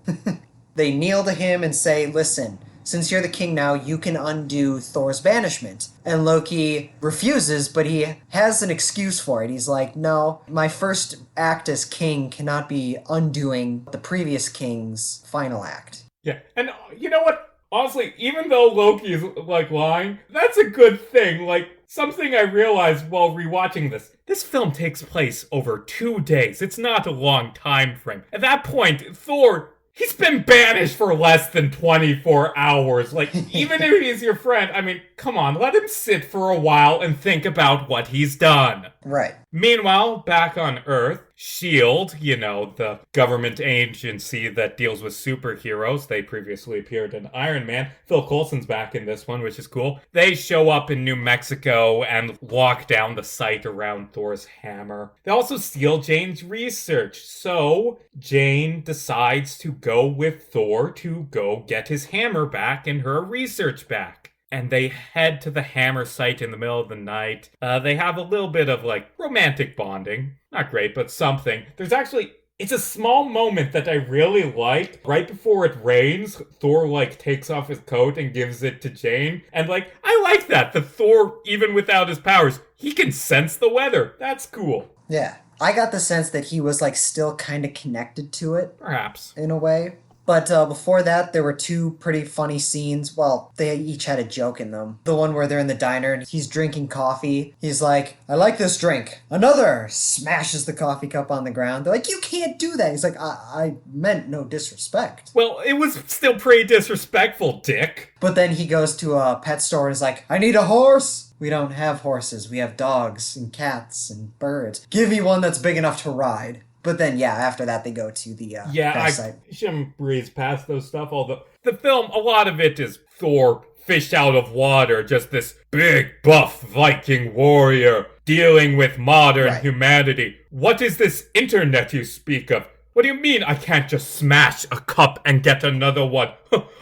[SPEAKER 2] They kneel to him and say, listen, since you're the king now, you can undo Thor's banishment. And Loki refuses, but he has an excuse for it. He's like, no, my first act as king cannot be undoing the previous king's final act.
[SPEAKER 1] Yeah, and you know what? Honestly, even though Loki is, lying, that's a good thing. Something I realized while rewatching this film takes place over 2 days. It's not a long time frame. At that point, Thor, he's been banished for less than 24 hours. Even if he's your friend, I mean, come on, let him sit for a while and think about what he's done.
[SPEAKER 2] Right.
[SPEAKER 1] Meanwhile, back on Earth, S.H.I.E.L.D., the government agency that deals with superheroes, they previously appeared in Iron Man. Phil Coulson's back in this one, which is cool. They show up in New Mexico and lock down the site around Thor's Hammer. They also steal Jane's research, so Jane decides to go with Thor to go get his hammer back and her research back. And they head to the hammer site in the middle of the night. They have a little bit of, romantic bonding. Not great, but something. It's a small moment that I really like. Right before it rains, Thor, takes off his coat and gives it to Jane. And, I like that. The Thor, even without his powers, he can sense the weather. That's cool.
[SPEAKER 2] Yeah. I got the sense that he was, still kind of connected to it.
[SPEAKER 1] Perhaps.
[SPEAKER 2] In a way. But before that, there were 2 pretty funny scenes. Well, they each had a joke in them. The one where they're in the diner and he's drinking coffee. He's like, I like this drink. Another! Smashes the coffee cup on the ground. They're like, you can't do that. He's like, I meant no disrespect.
[SPEAKER 1] Well, it was still pretty disrespectful, dick.
[SPEAKER 2] But then he goes to a pet store and is like, I need a horse. We don't have horses. We have dogs and cats and birds. Give me one that's big enough to ride. But then, yeah, after that, they go to the
[SPEAKER 1] Yeah,
[SPEAKER 2] crash
[SPEAKER 1] I
[SPEAKER 2] site.
[SPEAKER 1] shouldn't breeze past those stuff, although the film, a lot of it is Thor fished out of water, just this big buff Viking warrior dealing with modern
[SPEAKER 2] Right.
[SPEAKER 1] humanity. What is this internet you speak of? What do you mean I can't just smash a cup and get another one?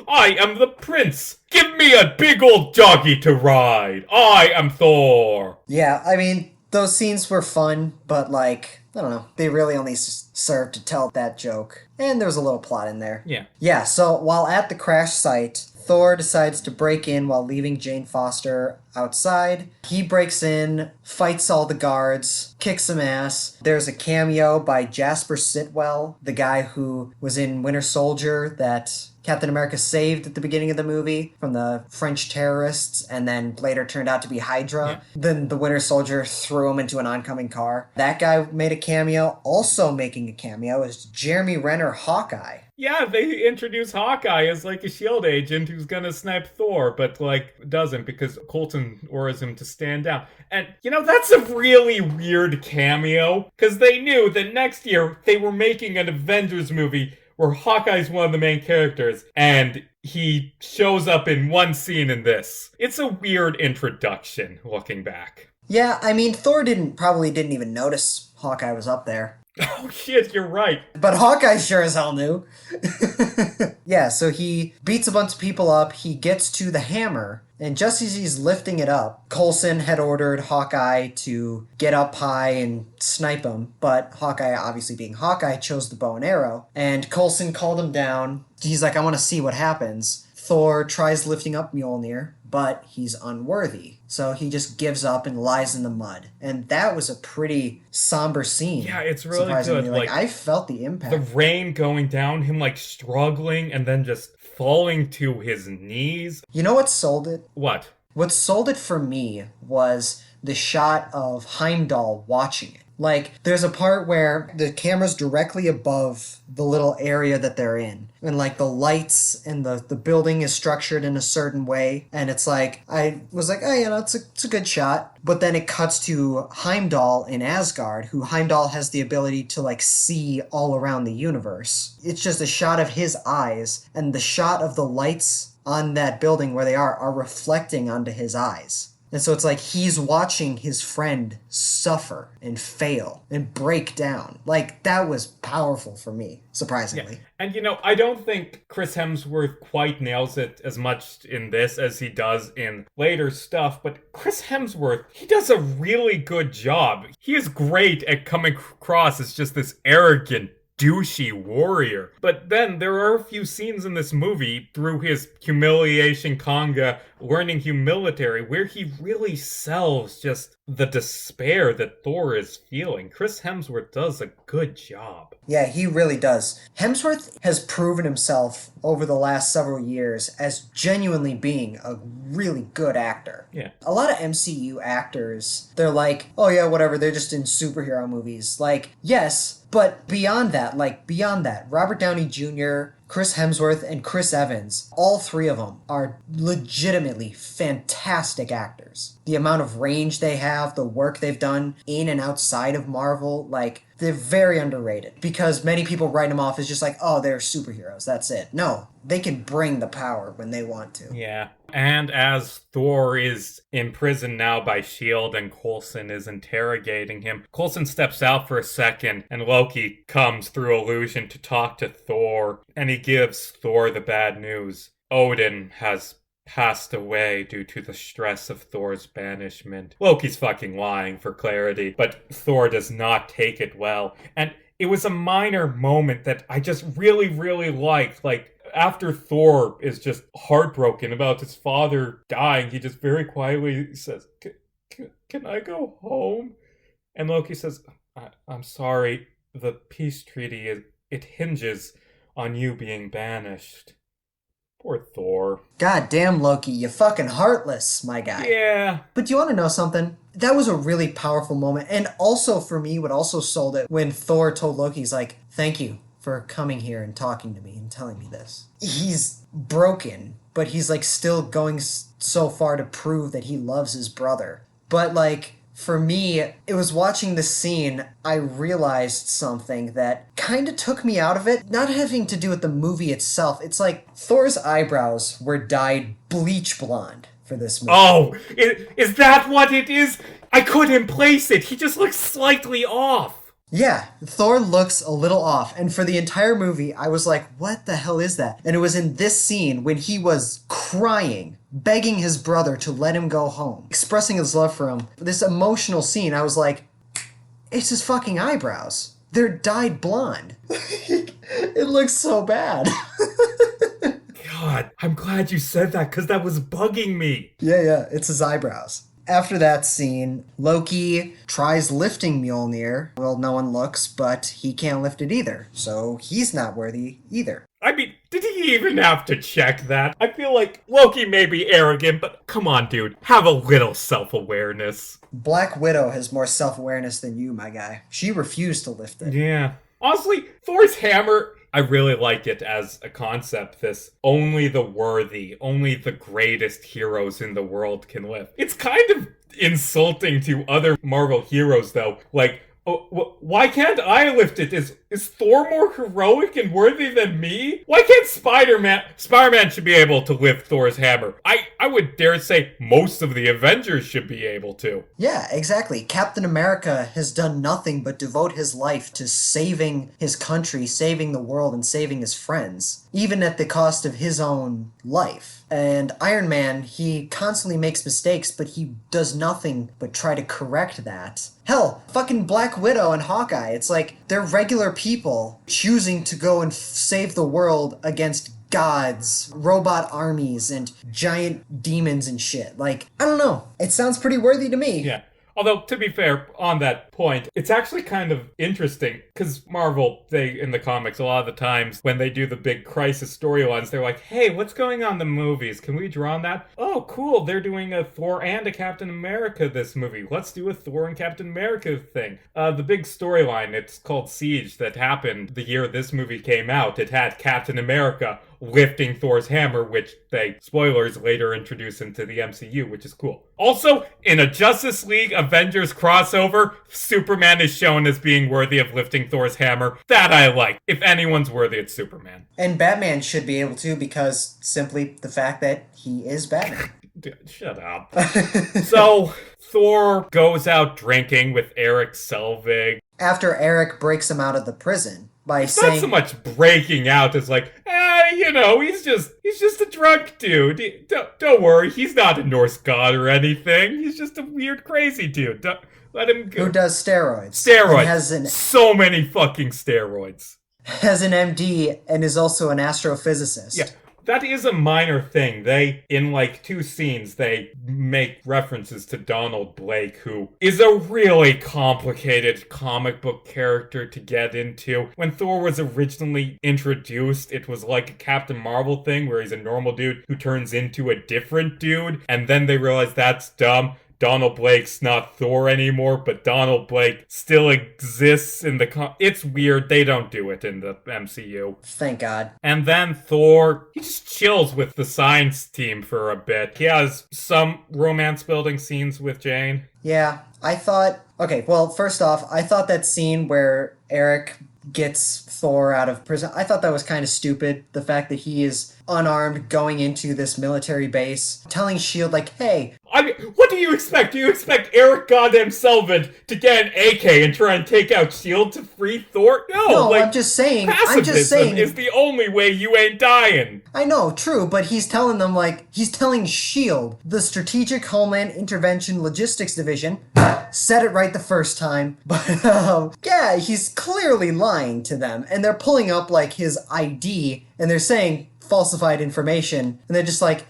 [SPEAKER 1] I am the prince. Give me a big old doggy to ride. I am Thor.
[SPEAKER 2] Yeah, I mean, those scenes were fun, but like, I don't know, they really only served to tell that joke. And there was a little plot in there.
[SPEAKER 1] Yeah.
[SPEAKER 2] Yeah, so while at the crash site, Thor decides to break in while leaving Jane Foster outside. He breaks in, fights all the guards, kicks some ass. There's a cameo by Jasper Sitwell, the guy who was in Winter Soldier that Captain America saved at the beginning of the movie from the French terrorists and then later turned out to be Hydra.
[SPEAKER 1] Yeah.
[SPEAKER 2] Then the Winter Soldier threw him into an oncoming car. That guy made a cameo. Also making a cameo is Jeremy Renner, Hawkeye.
[SPEAKER 1] Yeah, they introduce Hawkeye as like a shield agent who's gonna snipe Thor, but like doesn't because Coulson orders him to stand down. And that's a really weird cameo because they knew that next year they were making an Avengers movie where Hawkeye's one of the main characters, and he shows up in one scene in this. It's a weird introduction, looking back.
[SPEAKER 2] Yeah, I mean, Thor probably didn't even notice Hawkeye was up there.
[SPEAKER 1] Oh shit, you're right.
[SPEAKER 2] But Hawkeye sure as hell knew. Yeah, so he beats a bunch of people up, he gets to the hammer, and just as he's lifting it up, Coulson had ordered Hawkeye to get up high and snipe him, but Hawkeye, obviously being Hawkeye, chose the bow and arrow, and Coulson called him down. He's like, I want to see what happens. Thor tries lifting up Mjolnir, but he's unworthy. So he just gives up and lies in the mud. And that was a pretty somber scene.
[SPEAKER 1] Yeah, it's really good.
[SPEAKER 2] Like, I felt the impact.
[SPEAKER 1] The rain going down, him like struggling and then just falling to his knees.
[SPEAKER 2] You know what sold it?
[SPEAKER 1] What?
[SPEAKER 2] What sold it for me was the shot of Heimdall watching it. Like, there's a part where the camera's directly above the little area that they're in. And, like, the lights and the building is structured in a certain way. And it's like, I was like, oh, it's a good shot. But then it cuts to Heimdall in Asgard, who Heimdall has the ability to, like, see all around the universe. It's just a shot of his eyes, and the shot of the lights on that building where they are reflecting onto his eyes. And so it's like he's watching his friend suffer and fail and break down. Like, that was powerful for me, surprisingly.
[SPEAKER 1] Yeah. And I don't think Chris Hemsworth quite nails it as much in this as he does in later stuff, but Chris Hemsworth, he does a really good job. He is great at coming across as just this arrogant, douchey warrior. But then there are a few scenes in this movie through his humiliation conga learning humilitary where he really sells just the despair that Thor is feeling. Chris Hemsworth does a good job.
[SPEAKER 2] Yeah, he really does. Hemsworth has proven himself over the last several years as genuinely being a really good actor.
[SPEAKER 1] Yeah.
[SPEAKER 2] A lot of MCU actors, they're like, oh yeah, whatever, they're just in superhero movies. Like, yes, but beyond that, Robert Downey Jr., Chris Hemsworth, and Chris Evans, all three of them are legitimately fantastic actors. The amount of range they have, the work they've done in and outside of Marvel, like, they're very underrated. Because many people write them off as just like, oh, they're superheroes, that's it. No, they can bring the power when they want to.
[SPEAKER 1] Yeah. And as Thor is imprisoned now by S.H.I.E.L.D. and Coulson is interrogating him, Coulson steps out for a second and Loki comes through illusion to talk to Thor, and he gives Thor the bad news. Odin has passed away due to the stress of Thor's banishment. Loki's fucking lying for clarity, but Thor does not take it well. And it was a minor moment that I just really, really liked. Like, after Thor is just heartbroken about his father dying, he just very quietly says, can I go home? And Loki says, I'm sorry, the peace treaty, it hinges on you being banished. Poor Thor.
[SPEAKER 2] God damn, Loki, you fucking heartless, my guy.
[SPEAKER 1] Yeah.
[SPEAKER 2] But do you want to know something? That was a really powerful moment. And also, for me, what also sold it when Thor told Loki, he's like, thank you for coming here and talking to me and telling me this. He's broken, but he's like still going so far to prove that he loves his brother. But like, For me, it was watching this scene, I realized something that kind of took me out of it. Not having to do with the movie itself. It's like Thor's eyebrows were dyed bleach blonde for this movie.
[SPEAKER 1] Oh, is that what it is? I couldn't place it. He just looks slightly off.
[SPEAKER 2] Yeah, Thor looks a little off, and for the entire movie, I was like, what the hell is that? And it was in this scene when he was crying, begging his brother to let him go home, expressing his love for him. This emotional scene, I was like, it's his fucking eyebrows. They're dyed blonde. It looks so bad.
[SPEAKER 1] God, I'm glad you said that, because that was bugging me.
[SPEAKER 2] Yeah, it's his eyebrows. After that scene, Loki tries lifting Mjolnir. Well, no one looks, but he can't lift it either, so he's not worthy either.
[SPEAKER 1] I mean, did he even have to check that? I feel like Loki may be arrogant, but come on, dude. Have a little self-awareness.
[SPEAKER 2] Black Widow has more self-awareness than you, my guy. She refused to lift it.
[SPEAKER 1] Yeah. Honestly, Thor's hammer, I really like it as a concept. This only the worthy, only the greatest heroes in the world can lift. It's kind of insulting to other Marvel heroes, though. Like, why can't I lift it? Is Thor more heroic and worthy than me? Why can't Spider-Man should be able to lift Thor's hammer. I would dare say most of the Avengers should be able to.
[SPEAKER 2] Yeah, exactly. Captain America has done nothing but devote his life to saving his country, saving the world, and saving his friends, even at the cost of his own life. And Iron Man, he constantly makes mistakes, but he does nothing but try to correct that. Hell, fucking Black Widow and Hawkeye, it's like they're regular people choosing to go and save the world against gods, robot armies, and giant demons and shit. Like, I don't know. It sounds pretty worthy to me.
[SPEAKER 1] Yeah. Although, to be fair, on that point, it's actually kind of interesting, because Marvel, in the comics, a lot of the times, when they do the big crisis storylines, they're like, hey, what's going on in the movies? Can we draw on that? Oh, cool, they're doing a Thor and a Captain America this movie. Let's do a Thor and Captain America thing. The big storyline, it's called Siege, that happened the year this movie came out. It had Captain America lifting Thor's hammer, which they, spoilers, later introduce into the MCU, which is cool. Also, in a Justice League Avengers crossover, Superman is shown as being worthy of lifting Thor's hammer. That I like. If anyone's worthy, it's Superman.
[SPEAKER 2] And Batman should be able to, because simply the fact that he is Batman.
[SPEAKER 1] Shut up. So, Thor goes out drinking with Eric Selvig.
[SPEAKER 2] After Eric breaks him out of the prison by
[SPEAKER 1] It's
[SPEAKER 2] saying...
[SPEAKER 1] not so much breaking out as like, he's just a drunk dude. Don't worry, he's not a Norse god or anything. He's just a weird, crazy dude. Let him go.
[SPEAKER 2] Who does steroids.
[SPEAKER 1] Steroids. So many fucking steroids.
[SPEAKER 2] Has an MD and is also an astrophysicist.
[SPEAKER 1] Yeah. That is a minor thing. They, in like 2 scenes, they make references to Donald Blake, who is a really complicated comic book character to get into. When Thor was originally introduced, it was like a Captain Marvel thing where he's a normal dude who turns into a different dude, and then they realize that's dumb. Donald Blake's not Thor anymore, but Donald Blake still exists in the it's weird. They don't do it in the MCU.
[SPEAKER 2] Thank God.
[SPEAKER 1] And then Thor, he just chills with the science team for a bit. He has some romance-building scenes with Jane.
[SPEAKER 2] Yeah, I thought... Okay, well, first off, I thought that scene where Eric gets Thor out of prison, I thought that was kind of stupid. The fact that he is unarmed going into this military base, telling S.H.I.E.L.D. like, hey...
[SPEAKER 1] I mean, what do you expect? Do you expect Eric goddamn Selvig to get an AK and try and take out S.H.I.E.L.D. to free Thor? No,
[SPEAKER 2] I'm just saying...
[SPEAKER 1] Pacifism is the only way you ain't dying.
[SPEAKER 2] I know, true, but he's telling them, like, he's telling S.H.I.E.L.D., the Strategic Homeland Intervention Logistics Division, said it right the first time, but, yeah, he's clearly lying to them, and they're pulling up, like, his ID, and they're saying falsified information, and they're just like,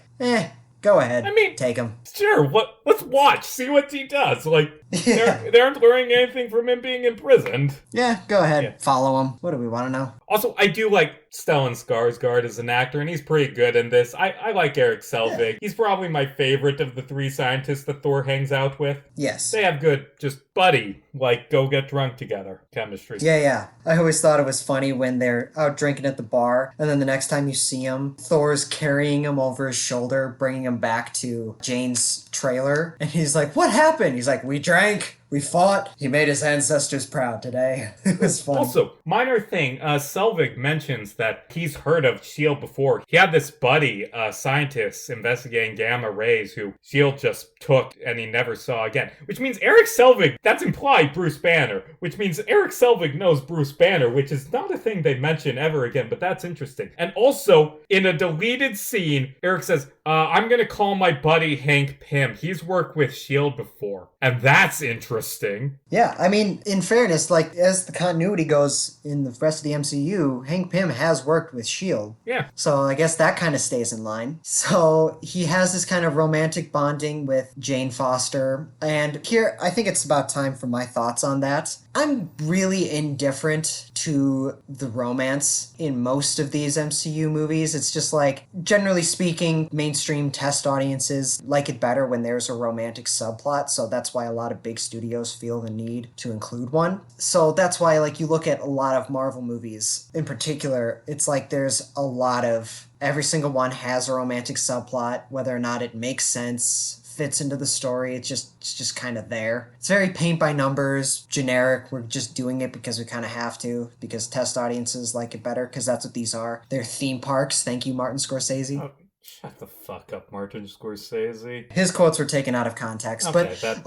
[SPEAKER 2] go ahead.
[SPEAKER 1] I mean,
[SPEAKER 2] take him.
[SPEAKER 1] Sure, let's watch, see what he does. Like, they aren't learning anything from him being imprisoned.
[SPEAKER 2] Yeah, go ahead. Follow him. What do we want to know?
[SPEAKER 1] Also, I do like Stellan Skarsgård as an actor, and he's pretty good in this. I like Eric Selvig. Yeah. He's probably my favorite of the 3 scientists that Thor hangs out with.
[SPEAKER 2] Yes.
[SPEAKER 1] They have good, just buddy, like, go get drunk together chemistry.
[SPEAKER 2] Yeah. I always thought it was funny when they're out drinking at the bar, and then the next time you see him, Thor's carrying him over his shoulder, bringing him back to Jane's trailer, and he's like, what happened? He's like, we drank. We fought. He made his ancestors proud today. It was fun.
[SPEAKER 1] Also, minor thing, Selvig mentions that he's heard of S.H.I.E.L.D. before. He had this buddy, scientist, investigating gamma rays who S.H.I.E.L.D. just took and he never saw again. Which means Eric Selvig, that's implied Bruce Banner, which means Eric Selvig knows Bruce Banner, which is not a thing they mention ever again, but that's interesting. And also, in a deleted scene, Eric says, I'm gonna call my buddy Hank Pym. He's worked with S.H.I.E.L.D. before. And that's interesting.
[SPEAKER 2] Yeah, I mean, in fairness, like, as the continuity goes in the rest of the MCU, Hank Pym has worked with S.H.I.E.L.D.
[SPEAKER 1] Yeah.
[SPEAKER 2] So I guess that kind of stays in line. So he has this kind of romantic bonding with Jane Foster. And here, I think it's about time for my thoughts on that. I'm really indifferent to the romance in most of these MCU movies. It's just like, generally speaking, mainstream test audiences like it better when there's a romantic subplot, so that's why a lot of big studios feel the need to include one. So that's why, like, you look at a lot of Marvel movies in particular, it's like there's a lot of, every single one has a romantic subplot, whether or not it makes sense, fits into the story. It's just kind of there. It's very paint by numbers, generic. We're just doing it because we kind of have to, because test audiences like it better, because that's what these are. They're theme parks. Thank you, Martin Scorsese.
[SPEAKER 1] Oh, shut the fuck up, Martin Scorsese.
[SPEAKER 2] His quotes were taken out of context,
[SPEAKER 1] Okay,
[SPEAKER 2] but
[SPEAKER 1] that's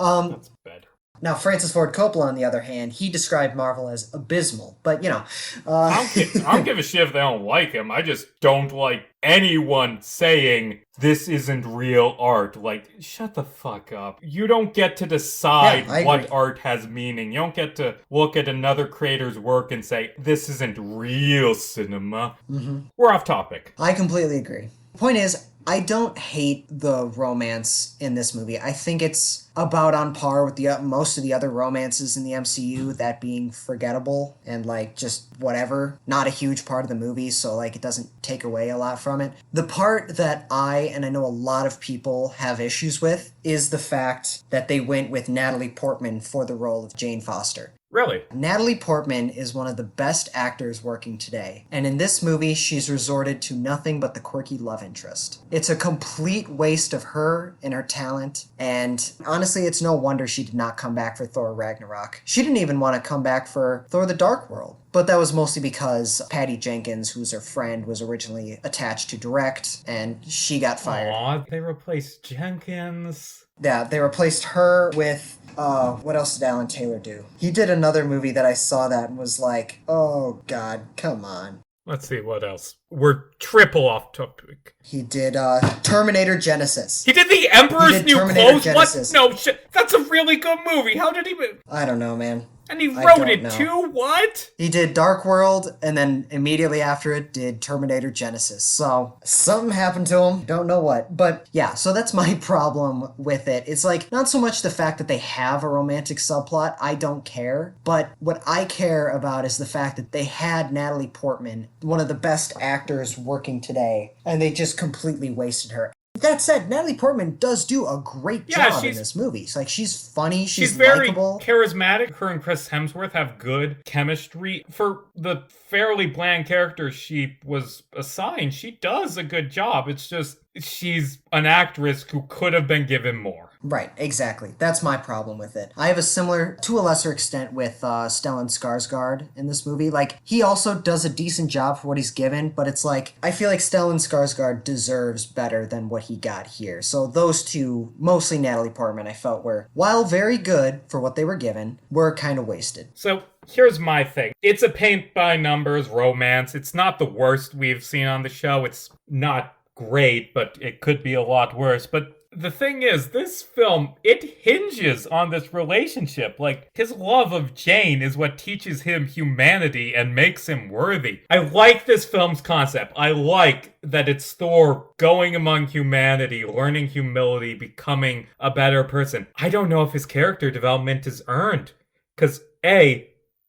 [SPEAKER 1] better.
[SPEAKER 2] Now, Francis Ford Coppola, on the other hand, he described Marvel as abysmal. But, you know...
[SPEAKER 1] I don't give a shit if they don't like him. I just don't like anyone saying, this isn't real art. Like, shut the fuck up. You don't get to decide what art has meaning. You don't get to look at another creator's work and say, this isn't real cinema. Mm-hmm. We're off topic.
[SPEAKER 2] I completely agree. The point is, I don't hate the romance in this movie. I think it's about on par with the most of the other romances in the MCU, that being forgettable and, like, just whatever. Not a huge part of the movie, so, like, it doesn't take away a lot from it. The part that and I know a lot of people have issues with, is the fact that they went with Natalie Portman for the role of Jane Foster.
[SPEAKER 1] Really?
[SPEAKER 2] Natalie Portman is one of the best actors working today, and in this movie, she's resorted to nothing but the quirky love interest. It's a complete waste of her and her talent, and honestly, it's no wonder she did not come back for Thor Ragnarok. She didn't even want to come back for Thor the Dark World. But that was mostly because Patty Jenkins, who's her friend, was originally attached to direct, and she got fired.
[SPEAKER 1] Aw, they replaced Jenkins.
[SPEAKER 2] Yeah, they replaced her with, what else did Alan Taylor do? He did another movie that I saw that and was like, oh god, come on.
[SPEAKER 1] Let's see, what else? We're triple off topic.
[SPEAKER 2] He did, Terminator Genesis.
[SPEAKER 1] He did The Emperor's New
[SPEAKER 2] Terminator
[SPEAKER 1] Clothes?
[SPEAKER 2] Genesis.
[SPEAKER 1] What? No, shit. That's a really good movie. How did he...
[SPEAKER 2] I don't know, man.
[SPEAKER 1] And he wrote it too? What?
[SPEAKER 2] He did Dark World, and then immediately after it did Terminator Genesis. So, something happened to him. Don't know what. But, yeah, so that's my problem with it. It's like, not so much the fact that they have a romantic subplot. I don't care. But what I care about is the fact that they had Natalie Portman, one of the best actors working today, and they just completely wasted her. That said, Natalie Portman does do a great job in this movie. It's like, she's funny, she's
[SPEAKER 1] very
[SPEAKER 2] likable.
[SPEAKER 1] Charismatic. Her and Chris Hemsworth have good chemistry. For the fairly bland character she was assigned, she does a good job. It's just, she's an actress who could have been given more.
[SPEAKER 2] Right, exactly. That's my problem with it. I have a similar, to a lesser extent, with Stellan Skarsgård in this movie. Like, he also does a decent job for what he's given, but it's like, I feel like Stellan Skarsgård deserves better than what he got here. So those two, mostly Natalie Portman, I felt were, while very good for what they were given, were kind of wasted.
[SPEAKER 1] So, here's my thing. It's a paint-by-numbers romance. It's not the worst we've seen on the show. It's not great, but it could be a lot worse. But the thing is, this film, it hinges on this relationship. Like, his love of Jane is what teaches him humanity and makes him worthy. I like this film's concept. I like that it's Thor going among humanity, learning humility, becoming a better person. I don't know if his character development is earned. Because,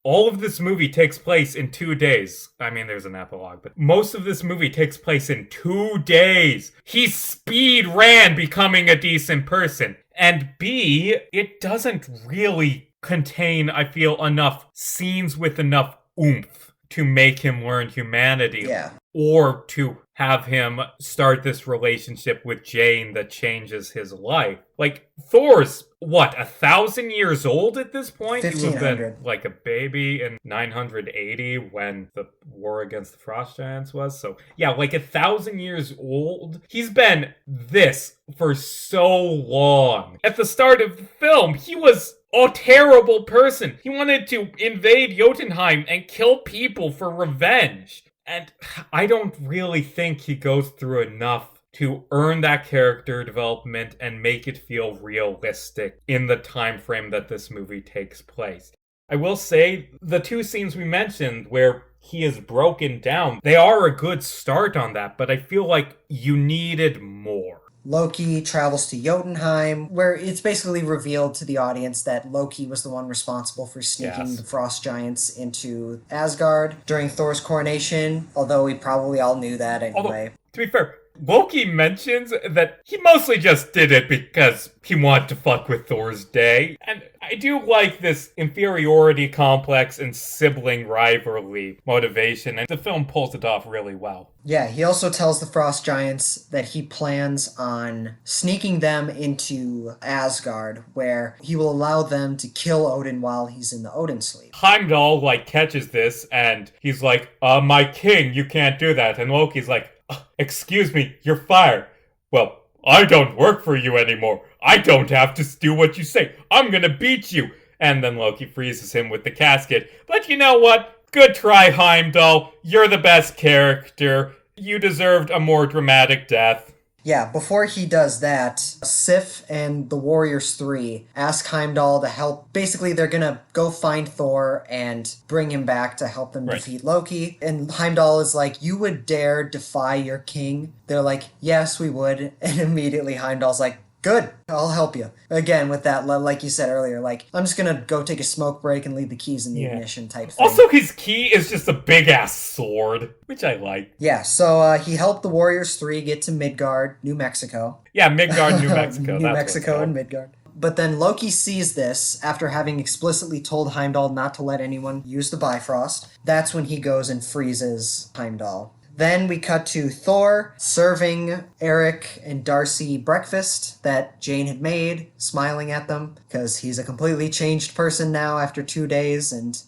[SPEAKER 1] all of this movie takes place in 2 days. I mean, there's an epilogue, but most of this movie takes place in 2 days. He speed ran becoming a decent person. And B, it doesn't really contain, I feel, enough scenes with enough oomph to make him learn humanity.
[SPEAKER 2] Yeah.
[SPEAKER 1] Or to have him start this relationship with Jane that changes his life. Like, Thor's, what, 1,000 years old at this point? He would have been
[SPEAKER 2] 1,500.
[SPEAKER 1] like a baby in 980 when the war against the Frost Giants was. So, yeah, like 1,000 years old. He's been this for so long. At the start of the film, he was a terrible person. He wanted to invade Jotunheim and kill people for revenge. And I don't really think he goes through enough to earn that character development and make it feel realistic in the time frame that this movie takes place. I will say the two scenes we mentioned where he is broken down, they are a good start on that, but I feel like you needed more.
[SPEAKER 2] Loki travels to Jotunheim, where it's basically revealed to the audience that Loki was the one responsible for sneaking the Frost Giants into Asgard during Thor's coronation, although we probably all knew that anyway.
[SPEAKER 1] Although, to be fair, Loki mentions that he mostly just did it because he wanted to fuck with Thor's day. And I do like this inferiority complex and sibling rivalry motivation, and the film pulls it off really well.
[SPEAKER 2] Yeah, he also tells the Frost Giants that he plans on sneaking them into Asgard, where he will allow them to kill Odin while he's in the Odin sleep.
[SPEAKER 1] Heimdall, catches this, and he's like, my king, you can't do that. And Loki's like, excuse me, you're fired. Well, I don't work for you anymore. I don't have to do what you say. I'm gonna beat you. And then Loki freezes him with the casket. But you know what? Good try, Heimdall. You're the best character. You deserved a more dramatic death.
[SPEAKER 2] Yeah, before he does that, Sif and the Warriors 3 ask Heimdall to help. Basically, they're gonna go find Thor and bring him back to help them defeat Loki. And Heimdall is like, you would dare defy your king? They're like, yes, we would. And immediately Heimdall's like, good, I'll help you. Again, with that, like you said earlier, I'm just gonna go take a smoke break and leave the keys in the ignition type thing.
[SPEAKER 1] Also, his key is just a big-ass sword, which I like.
[SPEAKER 2] Yeah, so he helped the Warriors 3 get to Midgard, New Mexico.
[SPEAKER 1] Yeah, Midgard, New Mexico.
[SPEAKER 2] New Mexico and Midgard. But then Loki sees this after having explicitly told Heimdall not to let anyone use the Bifrost. That's when he goes and freezes Heimdall. Then we cut to Thor serving Eric and Darcy breakfast that Jane had made, smiling at them, because he's a completely changed person now after 2 days and,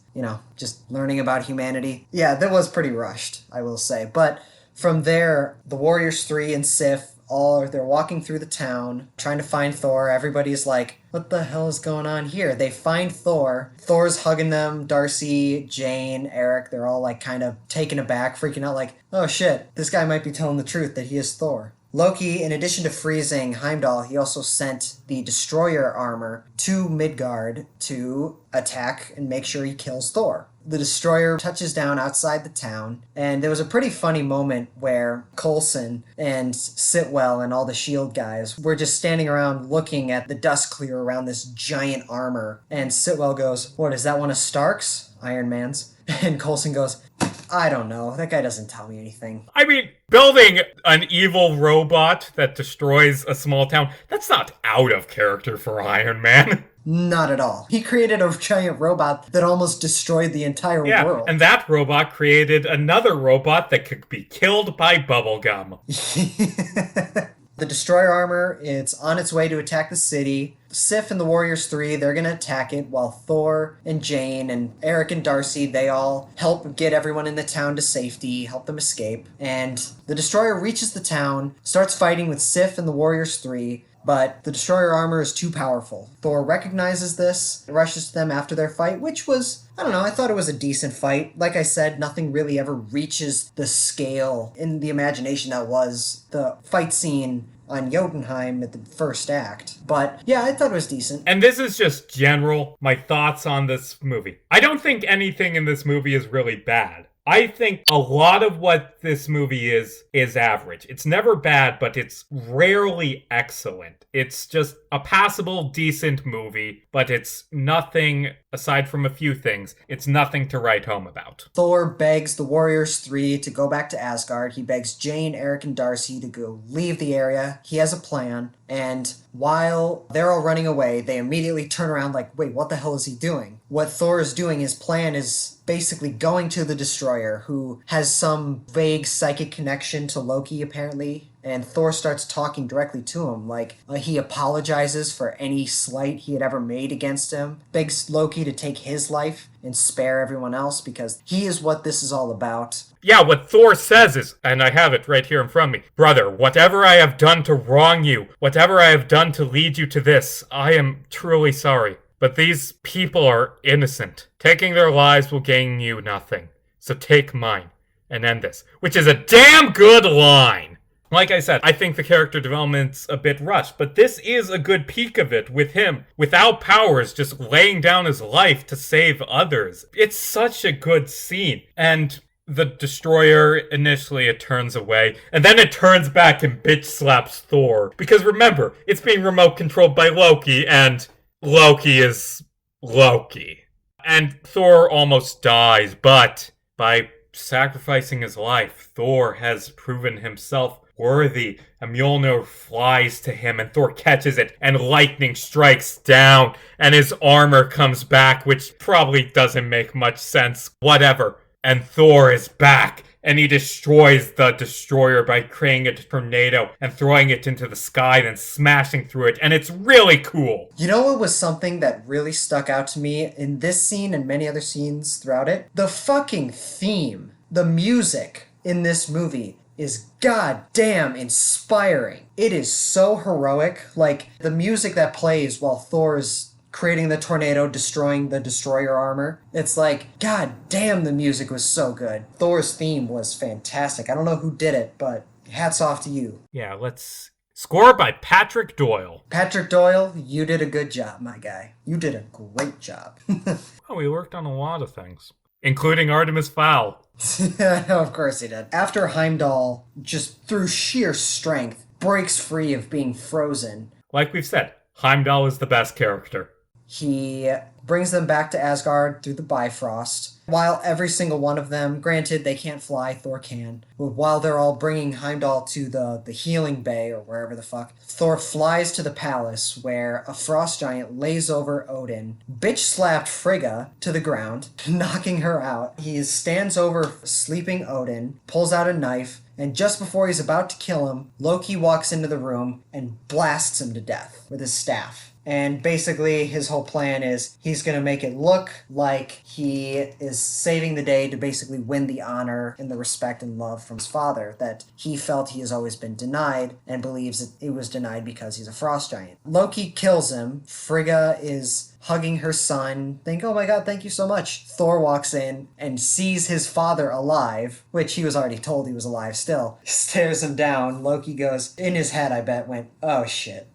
[SPEAKER 2] just learning about humanity. Yeah, that was pretty rushed, I will say. But from there, the Warriors 3 and Sif, they're walking through the town, trying to find Thor. Everybody's like, what the hell is going on here? They find Thor. Thor's hugging them. Darcy, Jane, Eric, they're all kind of taken aback, freaking out like, oh shit, this guy might be telling the truth that he is Thor. Loki, in addition to freezing Heimdall, he also sent the Destroyer armor to Midgard to attack and make sure he kills Thor. The Destroyer touches down outside the town, and there was a pretty funny moment where Coulson and Sitwell and all the S.H.I.E.L.D. guys were just standing around looking at the dust clear around this giant armor, and Sitwell goes, what, is that one of Stark's? Iron Man's? And Coulson goes, I don't know. That guy doesn't tell me anything.
[SPEAKER 1] I mean, building an evil robot that destroys a small town, that's not out of character for Iron Man.
[SPEAKER 2] Not at all. He created a giant robot that almost destroyed the entire world.
[SPEAKER 1] And that robot created another robot that could be killed by bubblegum.
[SPEAKER 2] The Destroyer armor, it's on its way to attack the city. Sif and the Warriors 3, they're going to attack it, while Thor and Jane and Eric and Darcy, they all help get everyone in the town to safety, help them escape. And the Destroyer reaches the town, starts fighting with Sif and the Warriors 3, but the Destroyer armor is too powerful. Thor recognizes this, rushes to them after their fight, which was, I don't know, I thought it was a decent fight. Like I said, nothing really ever reaches the scale in the imagination that was the fight scene on Jotunheim at the first act. But yeah, I thought it was decent.
[SPEAKER 1] And this is just my thoughts on this movie. I don't think anything in this movie is really bad. I think a lot of what this movie is average. It's never bad, but it's rarely excellent. It's just a passable, decent movie, but it's nothing, aside from a few things, it's nothing to write home about.
[SPEAKER 2] Thor begs the Warriors 3 to go back to Asgard. He begs Jane, Eric, and Darcy to go leave the area. He has a plan. And while they're all running away, they immediately turn around like, wait, what the hell is he doing? What Thor is doing, his plan is basically going to the Destroyer, who has some vague psychic connection to Loki, apparently. And Thor starts talking directly to him, like he apologizes for any slight he had ever made against him, begs Loki to take his life and spare everyone else because he is what this is all about.
[SPEAKER 1] Yeah, what Thor says is, and I have it right here in front of me, brother, whatever I have done to wrong you, whatever I have done to lead you to this, I am truly sorry. But these people are innocent. Taking their lives will gain you nothing. So take mine and end this. Which is a damn good line! Like I said, I think the character development's a bit rushed, but this is a good peek of it with him, without powers, just laying down his life to save others. It's such a good scene. And the Destroyer, initially it turns away, and then it turns back and bitch slaps Thor. Because remember, it's being remote controlled by Loki, and Loki is Loki. And Thor almost dies, but by sacrificing his life, Thor has proven himself worthy. And Mjolnir flies to him, and Thor catches it, and lightning strikes down, and his armor comes back, which probably doesn't make much sense. Whatever. And Thor is back, and he destroys the Destroyer by creating a tornado and throwing it into the sky, then smashing through it, and it's really cool.
[SPEAKER 2] You know what was something that really stuck out to me in this scene and many other scenes throughout it? The fucking theme, the music in this movie is goddamn inspiring. It is so heroic. Like, the music that plays while Thor is creating the tornado, destroying the Destroyer armor. It's like, god damn, the music was so good. Thor's theme was fantastic. I don't know who did it, but hats off to you.
[SPEAKER 1] Yeah, let's... Score by Patrick Doyle.
[SPEAKER 2] Patrick Doyle, you did a good job, my guy. You did a great job.
[SPEAKER 1] Oh, we worked on a lot of things. Including Artemis Fowl.
[SPEAKER 2] Of course he did. After Heimdall, just through sheer strength, breaks free of being frozen.
[SPEAKER 1] Like we've said, Heimdall is the best character.
[SPEAKER 2] He brings them back to Asgard through the Bifrost. While every single one of them, granted they can't fly, Thor can, but while they're all bringing Heimdall to the healing bay or wherever the fuck, Thor flies to the palace where a frost giant lays over Odin, bitch slapped Frigga to the ground, knocking her out. He stands over sleeping Odin, pulls out a knife, and just before he's about to kill him, Loki walks into the room and blasts him to death with his staff. And basically, his whole plan is he's going to make it look like he is saving the day to basically win the honor and the respect and love from his father that he felt he has always been denied and believes that it was denied because he's a frost giant. Loki kills him. Frigga is hugging her son, think, oh my god, thank you so much. Thor walks in and sees his father alive, which he was already told he was alive still. Stares him down. Loki goes, in his head, I bet, went, oh shit.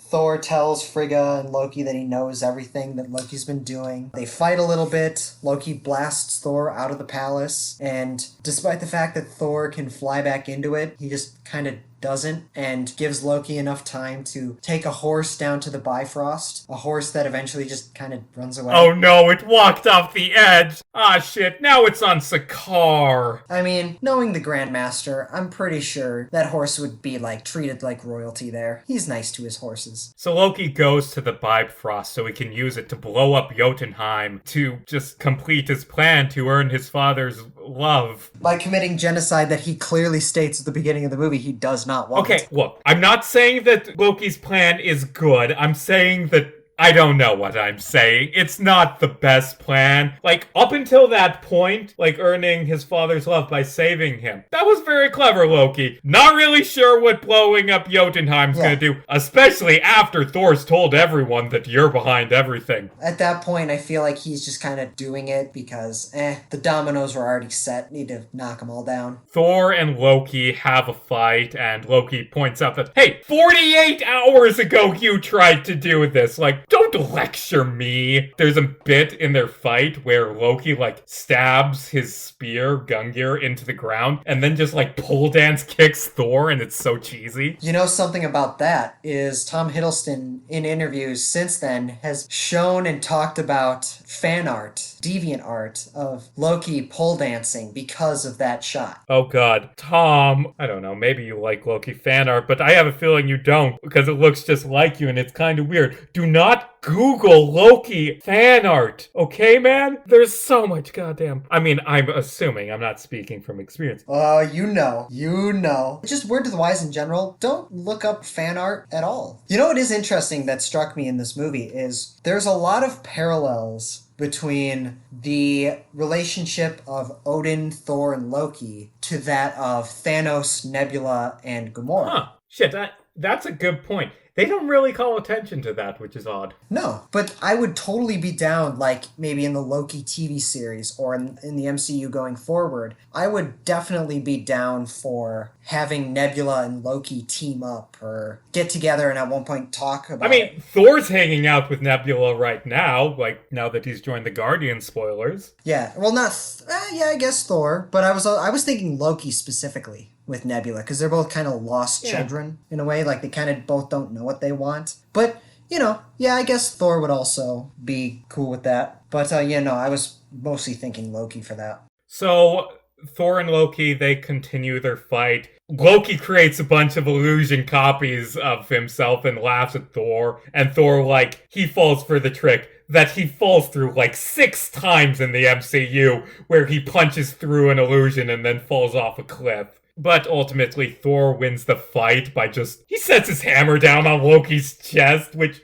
[SPEAKER 2] Thor tells Frigga and Loki that he knows everything that Loki's been doing. They fight a little bit. Loki blasts Thor out of the palace. And despite the fact that Thor can fly back into it, he just kind of doesn't, and gives Loki enough time to take a horse down to the Bifrost. A horse that eventually just kind of runs away.
[SPEAKER 1] Oh no, it walked off the edge! Ah shit, now it's on Sakaar!
[SPEAKER 2] I mean, knowing the Grandmaster, I'm pretty sure that horse would be, treated like royalty there. He's nice to his horses.
[SPEAKER 1] So Loki goes to the Bifrost so he can use it to blow up Jotunheim to just complete his plan to earn his father's love.
[SPEAKER 2] By committing genocide that he clearly states at the beginning of the movie he does not want.
[SPEAKER 1] Okay, look, I'm not saying that Loki's plan is good. I'm saying that I don't know what I'm saying. It's not the best plan. Up until that point, earning his father's love by saving him. That was very clever, Loki. Not really sure what blowing up Jotunheim's gonna do, especially after Thor's told everyone that you're behind everything.
[SPEAKER 2] At that point, I feel like he's just kind of doing it because, the dominoes were already set. Need to knock them all down.
[SPEAKER 1] Thor and Loki have a fight, and Loki points out that, hey, 48 hours ago you tried to do this. don't lecture me. There's a bit in their fight where Loki, like, stabs his spear, Gungnir, into the ground, and then just, like, pole dance kicks Thor, and it's so cheesy.
[SPEAKER 2] You know, something about that is Tom Hiddleston, in interviews since then, has shown and talked about fan art, deviant art, of Loki pole dancing because of that shot.
[SPEAKER 1] Oh god. Tom, I don't know, maybe you like Loki fan art, but I have a feeling you don't, because it looks just like you and it's kind of weird. Do not Google Loki fan art, okay, man? There's so much goddamn... I mean, I'm assuming, I'm not speaking from experience.
[SPEAKER 2] You know. Just word to the wise in general, don't look up fan art at all. You know what is interesting that struck me in this movie is there's a lot of parallels between the relationship of Odin, Thor, and Loki to that of Thanos, Nebula, and Gamora.
[SPEAKER 1] Huh. Shit, that's a good point. They don't really call attention to that, which is odd.
[SPEAKER 2] No, but I would totally be down, like, maybe in the Loki TV series or in the MCU going forward. I would definitely be down for having Nebula and Loki team up or get together and at one point talk about...
[SPEAKER 1] I mean, Thor's hanging out with Nebula right now, like, now that he's joined the Guardian, spoilers.
[SPEAKER 2] Yeah, well, I guess Thor, but I was thinking Loki specifically with Nebula, because they're both kind of lost children in a way, like they kind of both don't know what they want. But, you know, yeah, I guess Thor would also be cool with that. But, I was mostly thinking Loki for that.
[SPEAKER 1] So, Thor and Loki, they continue their fight. Loki creates a bunch of illusion copies of himself and laughs at Thor, and Thor, like, he falls for the trick that he falls through like 6 times in the MCU, where he punches through an illusion and then falls off a cliff. But ultimately, Thor wins the fight by he sets his hammer down on Loki's chest, which,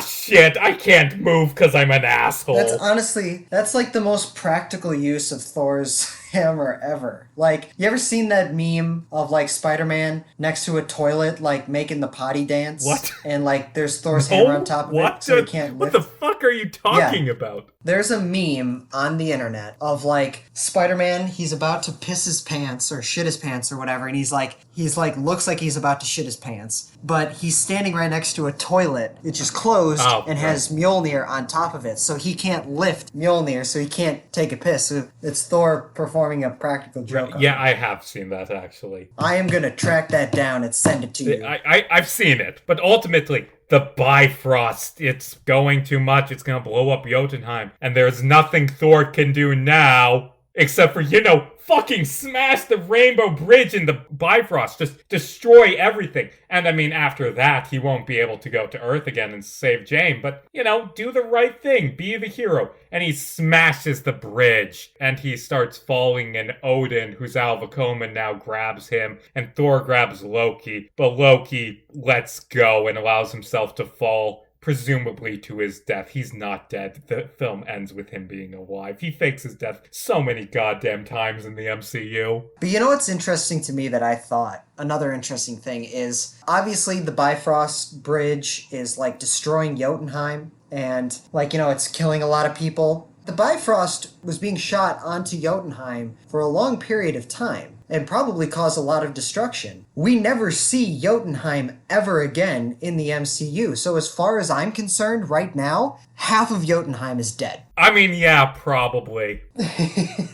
[SPEAKER 1] shit, I can't move because I'm an asshole.
[SPEAKER 2] That's like the most practical use of Thor's hammer ever. Like, you ever seen that meme of, like, Spider-Man next to a toilet, like, making the potty dance?
[SPEAKER 1] What?
[SPEAKER 2] And, like, there's Thor's hammer on top of it, so he can't lift.
[SPEAKER 1] What the fuck are you talking about?
[SPEAKER 2] There's a meme on the internet of, like, Spider-Man, he's about to piss his pants or shit his pants or whatever, and he's like, looks like he's about to shit his pants, but he's standing right next to a toilet. It's just closed and has Mjolnir on top of it, so he can't lift Mjolnir, so he can't take a piss. So it's Thor performing a practical joke.
[SPEAKER 1] Yeah, I have seen that, actually.
[SPEAKER 2] I am gonna track that down and send it to you.
[SPEAKER 1] I've seen it, but ultimately, the Bifrost, it's going too much. It's gonna blow up Jotunheim, and there's nothing Thor can do now except for, fucking smash the Rainbow Bridge in the Bifrost. Just destroy everything. And I mean, after that, he won't be able to go to Earth again and save Jane. But, do the right thing. Be the hero. And he smashes the bridge. And he starts falling, and Odin, who's out of a coma now, grabs him. And Thor grabs Loki. But Loki lets go and allows himself to fall, presumably to his death. He's not dead. The film ends with him being alive. He fakes his death so many goddamn times in the MCU.
[SPEAKER 2] But you know what's interesting to me that I thought? Another interesting thing is, obviously the Bifrost Bridge is, like, destroying Jotunheim, and, like, it's killing a lot of people. The Bifrost was being shot onto Jotunheim for a long period of time, and probably caused a lot of destruction. We never see Jotunheim ever again in the MCU, so as far as I'm concerned right now, half of Jotunheim is dead.
[SPEAKER 1] I mean, yeah, probably.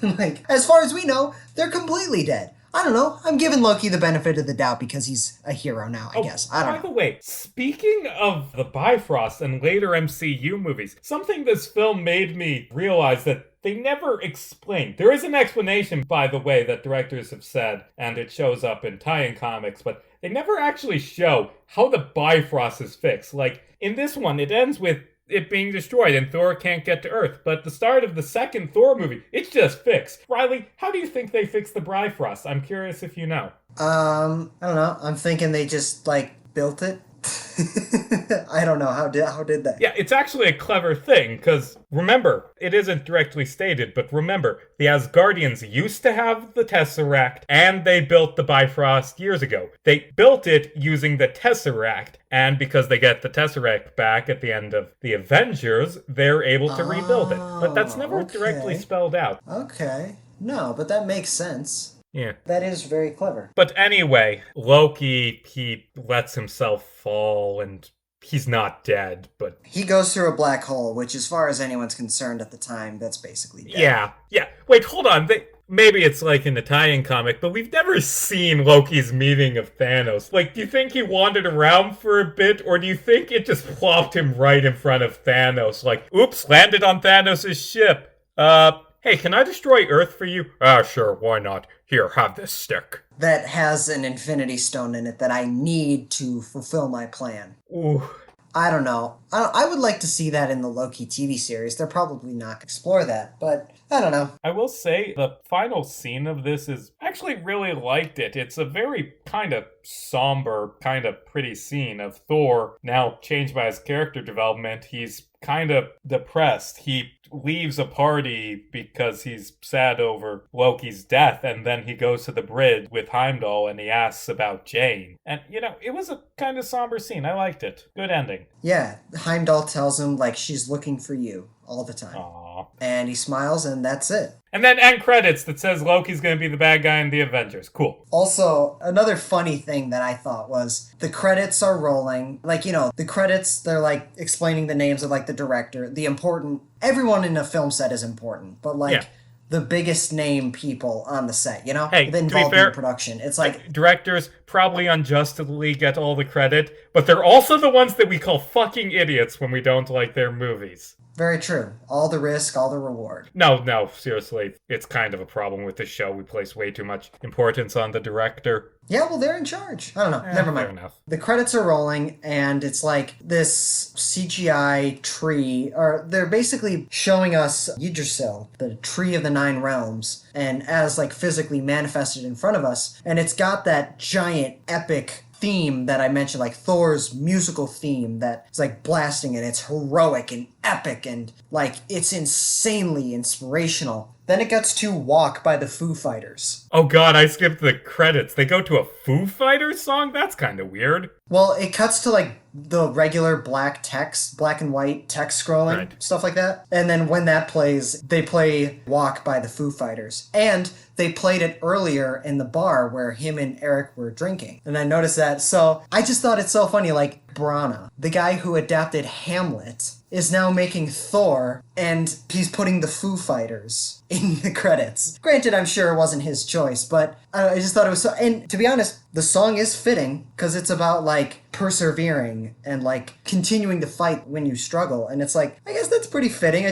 [SPEAKER 2] Like, as far as we know, they're completely dead. I don't know. I'm giving Loki the benefit of the doubt because he's a hero now, I guess. I don't know.
[SPEAKER 1] By the way, speaking of the Bifrost and later MCU movies, something this film made me realize that they never explain. There is an explanation, by the way, that directors have said, and it shows up in tie-in comics, but they never actually show how the Bifrost is fixed. Like, in this one, it ends with it being destroyed and Thor can't get to Earth. But at the start of the second Thor movie, it's just fixed. Riley, how do you think they fixed the Bifrost? I'm curious if you know.
[SPEAKER 2] I don't know. I'm thinking they just, like, built it. I don't know. How did they?
[SPEAKER 1] Yeah, it's actually a clever thing, because remember, it isn't directly stated, but remember, the Asgardians used to have the Tesseract, and they built the Bifrost years ago. They built it using the Tesseract, and because they get the Tesseract back at the end of the Avengers, they're able to rebuild it. But that's never directly spelled out.
[SPEAKER 2] Okay. No, but that makes sense.
[SPEAKER 1] Yeah.
[SPEAKER 2] That is very clever.
[SPEAKER 1] But anyway, Loki, he lets himself fall and he's not dead, but
[SPEAKER 2] He goes through a black hole, which, as far as anyone's concerned at the time, that's basically dead.
[SPEAKER 1] yeah. Wait, hold on. Maybe it's like an Italian comic, but we've never seen Loki's meeting of Thanos. Like, do you think he wandered around for a bit, or do you think it just plopped him right in front of Thanos? Like, oops, landed on Thanos' ship. Hey, can I destroy Earth for you? Ah, sure, why not? Here, have this stick.
[SPEAKER 2] That has an Infinity Stone in it that I need to fulfill my plan.
[SPEAKER 1] Ooh.
[SPEAKER 2] I don't know. I would like to see that in the Loki TV series. They're probably not going to explore that, but I don't know.
[SPEAKER 1] I will say the final scene of this is actually really liked it. It's a very kind of somber, kind of pretty scene of Thor now changed by his character development. He's kind of depressed. He leaves a party because he's sad over Loki's death, and then he goes to the bridge with Heimdall and he asks about Jane. And, it was a kind of somber scene. I liked it. Good ending.
[SPEAKER 2] Yeah, Heimdall tells him, like, she's looking for you all the time.
[SPEAKER 1] Aww.
[SPEAKER 2] And he smiles, and that's it.
[SPEAKER 1] And then end credits that says Loki's going to be the bad guy in the Avengers. Cool.
[SPEAKER 2] Also, another funny thing that I thought was the credits are rolling. Like, the credits, they're like explaining the names of like the director, the important, everyone in a film set is important, but like the biggest name people on the set,
[SPEAKER 1] Hey,
[SPEAKER 2] involved
[SPEAKER 1] to be fair,
[SPEAKER 2] in production. It's like
[SPEAKER 1] directors probably unjustly get all the credit, but they're also the ones that we call fucking idiots when we don't like their movies.
[SPEAKER 2] Very true. All the risk, all the reward.
[SPEAKER 1] No, seriously. It's kind of a problem with this show. We place way too much importance on the director.
[SPEAKER 2] Yeah, well, they're in charge. I don't know. Never mind.
[SPEAKER 1] Fair enough.
[SPEAKER 2] The credits are rolling, and it's like this CGI tree, or they're basically showing us Yggdrasil, the tree of the nine realms, and as like physically manifested in front of us, and it's got that giant epic theme that I mentioned, like Thor's musical theme that is like blasting, and it's heroic and epic and like it's insanely inspirational. Then it gets to Walk by the Foo Fighters.
[SPEAKER 1] Oh god, I skipped the credits. They go to a Foo Fighters song? That's kind of weird.
[SPEAKER 2] Well, it cuts to like the regular black text, black and white text scrolling,
[SPEAKER 1] Right.
[SPEAKER 2] Stuff like that. And then when that plays, they play Walk by the Foo Fighters. And they played it earlier in the bar where him and Eric were drinking. And I noticed that. So I just thought it's so funny. Like Brana, the guy who adapted Hamlet, is now making Thor, and he's putting the Foo Fighters in the credits. Granted, I'm sure it wasn't his choice, but I just thought it was so... And to be honest, the song is fitting, because it's about, like, persevering and, like, continuing to fight when you struggle. And it's like, I guess that's pretty fitting. I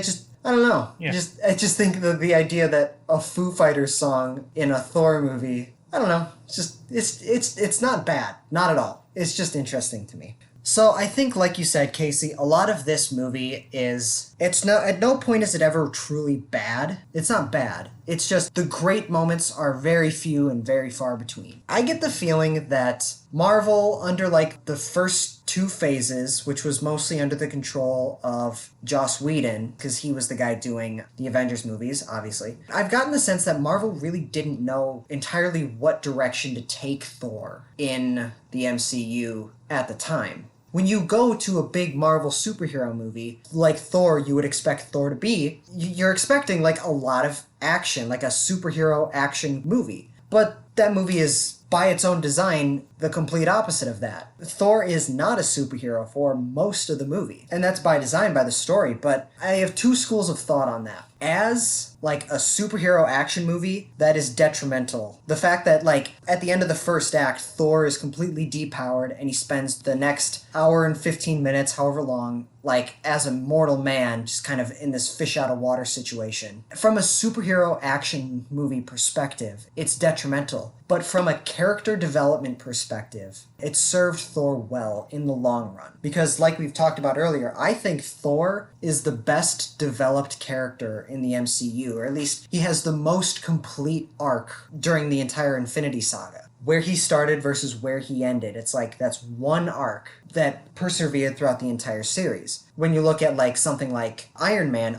[SPEAKER 2] don't know.
[SPEAKER 1] Yeah.
[SPEAKER 2] I just think that the idea that a Foo Fighters song in a Thor movie, I don't know. It's just, it's not bad. Not at all. It's just interesting to me. So I think, like you said, Casey, a lot of this movie at no point is it ever truly bad. It's not bad. It's just the great moments are very few and very far between. I get the feeling that Marvel, under like the first two phases, which was mostly under the control of Joss Whedon, because he was the guy doing the Avengers movies, obviously. I've gotten the sense that Marvel really didn't know entirely what direction to take Thor in the MCU at the time. When you go to a big Marvel superhero movie, like Thor, you would expect Thor to be, you're expecting like a lot of action, like a superhero action movie. But that movie is, by its own design, the complete opposite of that. Thor is not a superhero for most of the movie. And that's by design, by the story, but I have two schools of thought on that. As, like, a superhero action movie, that is detrimental. The fact that, like, at the end of the first act, Thor is completely depowered, and he spends the next hour and 15 minutes, however long, like, as a mortal man, just kind of in this fish-out-of-water situation. From a superhero action movie perspective, it's detrimental. But from a character development perspective, it served Thor well in the long run. Because, like we've talked about earlier, I think Thor is the best developed character in the MCU, or at least he has the most complete arc during the entire Infinity Saga. Where he started versus where he ended. It's like, that's one arc that persevered throughout the entire series. When you look at like something like Iron Man,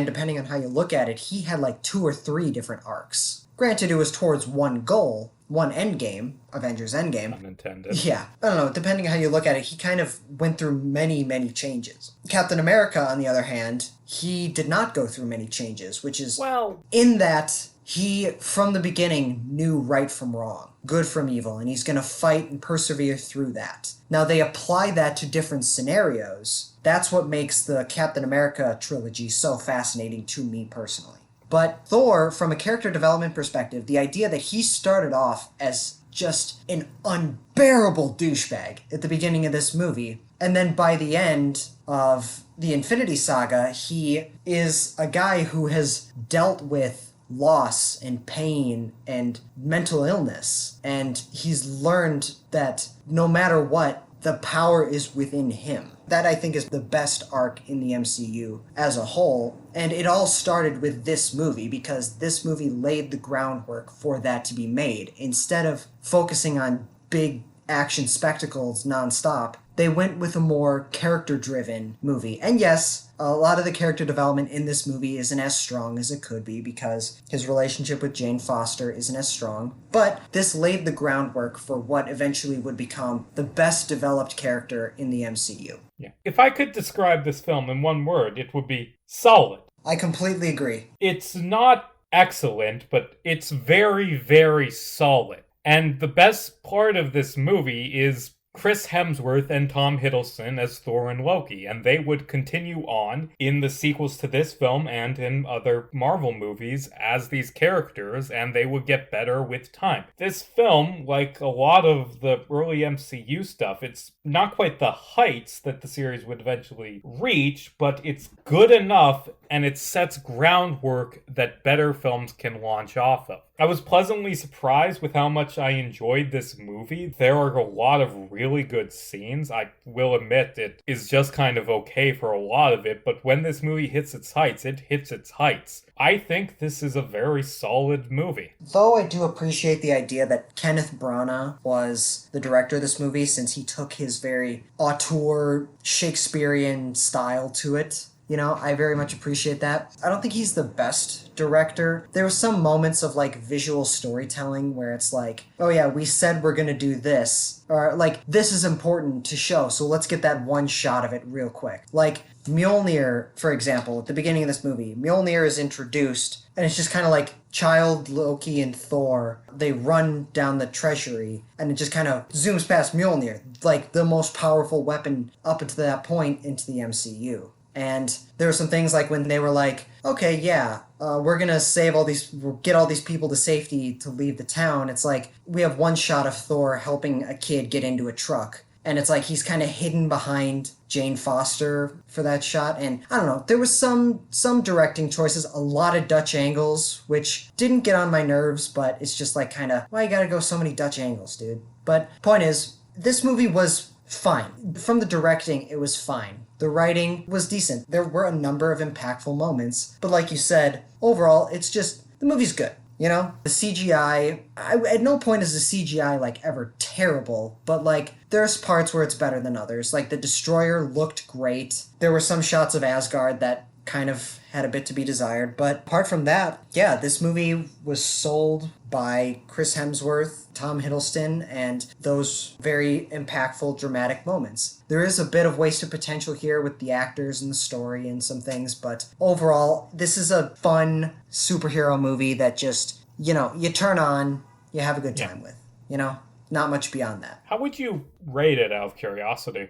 [SPEAKER 2] depending on how you look at it, he had like 2 or 3 different arcs. Granted, it was towards one goal, one endgame, Avengers Endgame.
[SPEAKER 1] Unintended.
[SPEAKER 2] Yeah, I don't know, depending on how you look at it, he kind of went through many, many changes. Captain America, on the other hand, he did not go through many changes, which is
[SPEAKER 1] Well,
[SPEAKER 2] in that he, from the beginning, knew right from wrong, good from evil, and he's going to fight and persevere through that. Now, they apply that to different scenarios. That's what makes the Captain America trilogy so fascinating to me personally. But Thor, from a character development perspective, the idea that he started off as just an unbearable douchebag at the beginning of this movie, and then by the end of the Infinity Saga, he is a guy who has dealt with loss and pain and mental illness, and he's learned that no matter what, the power is within him. That, I think, is the best arc in the MCU as a whole, and it all started with this movie because this movie laid the groundwork for that to be made. Instead of focusing on big action spectacles nonstop, they went with a more character-driven movie. And yes, a lot of the character development in this movie isn't as strong as it could be because his relationship with Jane Foster isn't as strong. But this laid the groundwork for what eventually would become the best developed character in the MCU.
[SPEAKER 1] Yeah. If I could describe this film in one word, it would be solid.
[SPEAKER 2] I completely agree.
[SPEAKER 1] It's not excellent, but it's very, very solid. And the best part of this movie is Chris Hemsworth and Tom Hiddleston as Thor and Loki, and they would continue on in the sequels to this film and in other Marvel movies as these characters, and they would get better with time. This film, like a lot of the early MCU stuff, it's not quite the heights that the series would eventually reach, but it's good enough and it sets groundwork that better films can launch off of. I was pleasantly surprised with how much I enjoyed this movie. There are a lot of really good scenes. I will admit it is just kind of okay for a lot of it, but when this movie hits its heights, it hits its heights. I think this is a very solid movie.
[SPEAKER 2] Though I do appreciate the idea that Kenneth Branagh was the director of this movie since he took his very auteur Shakespearean style to it. You know, I very much appreciate that. I don't think he's the best director. There were some moments of, like, visual storytelling where it's like, oh yeah, we said we're gonna do this. Or, like, this is important to show, so let's get that one shot of it real quick. Like, Mjolnir, for example, at the beginning of this movie, Mjolnir is introduced, and it's just kind of like child Loki and Thor. They run down the treasury, and it just kind of zooms past Mjolnir, like the most powerful weapon up until that point into the MCU. And there were some things like when they were like, okay, yeah, we're gonna get all these people to safety to leave the town. It's like, we have one shot of Thor helping a kid get into a truck. And it's like he's kind of hidden behind Jane Foster for that shot. And I don't know, there was some directing choices, a lot of Dutch angles, which didn't get on my nerves, but it's just like kind of, why you gotta go so many Dutch angles, dude? But point is, this movie was fine. From the directing, it was fine. The writing was decent. There were a number of impactful moments. But like you said, overall, it's just, the movie's good. You know? The CGI, at no point is the CGI, like, ever terrible. But, like, there's parts where it's better than others. Like, the Destroyer looked great. There were some shots of Asgard that kind of had a bit to be desired. But apart from that, yeah, this movie was sold by Chris Hemsworth, Tom Hiddleston, and those very impactful, dramatic moments. There is a bit of wasted potential here with the actors and the story and some things, but overall, this is a fun superhero movie that just, you know, you turn on, you have a good time with, you know? Not much beyond that.
[SPEAKER 1] How would you rate it out of curiosity?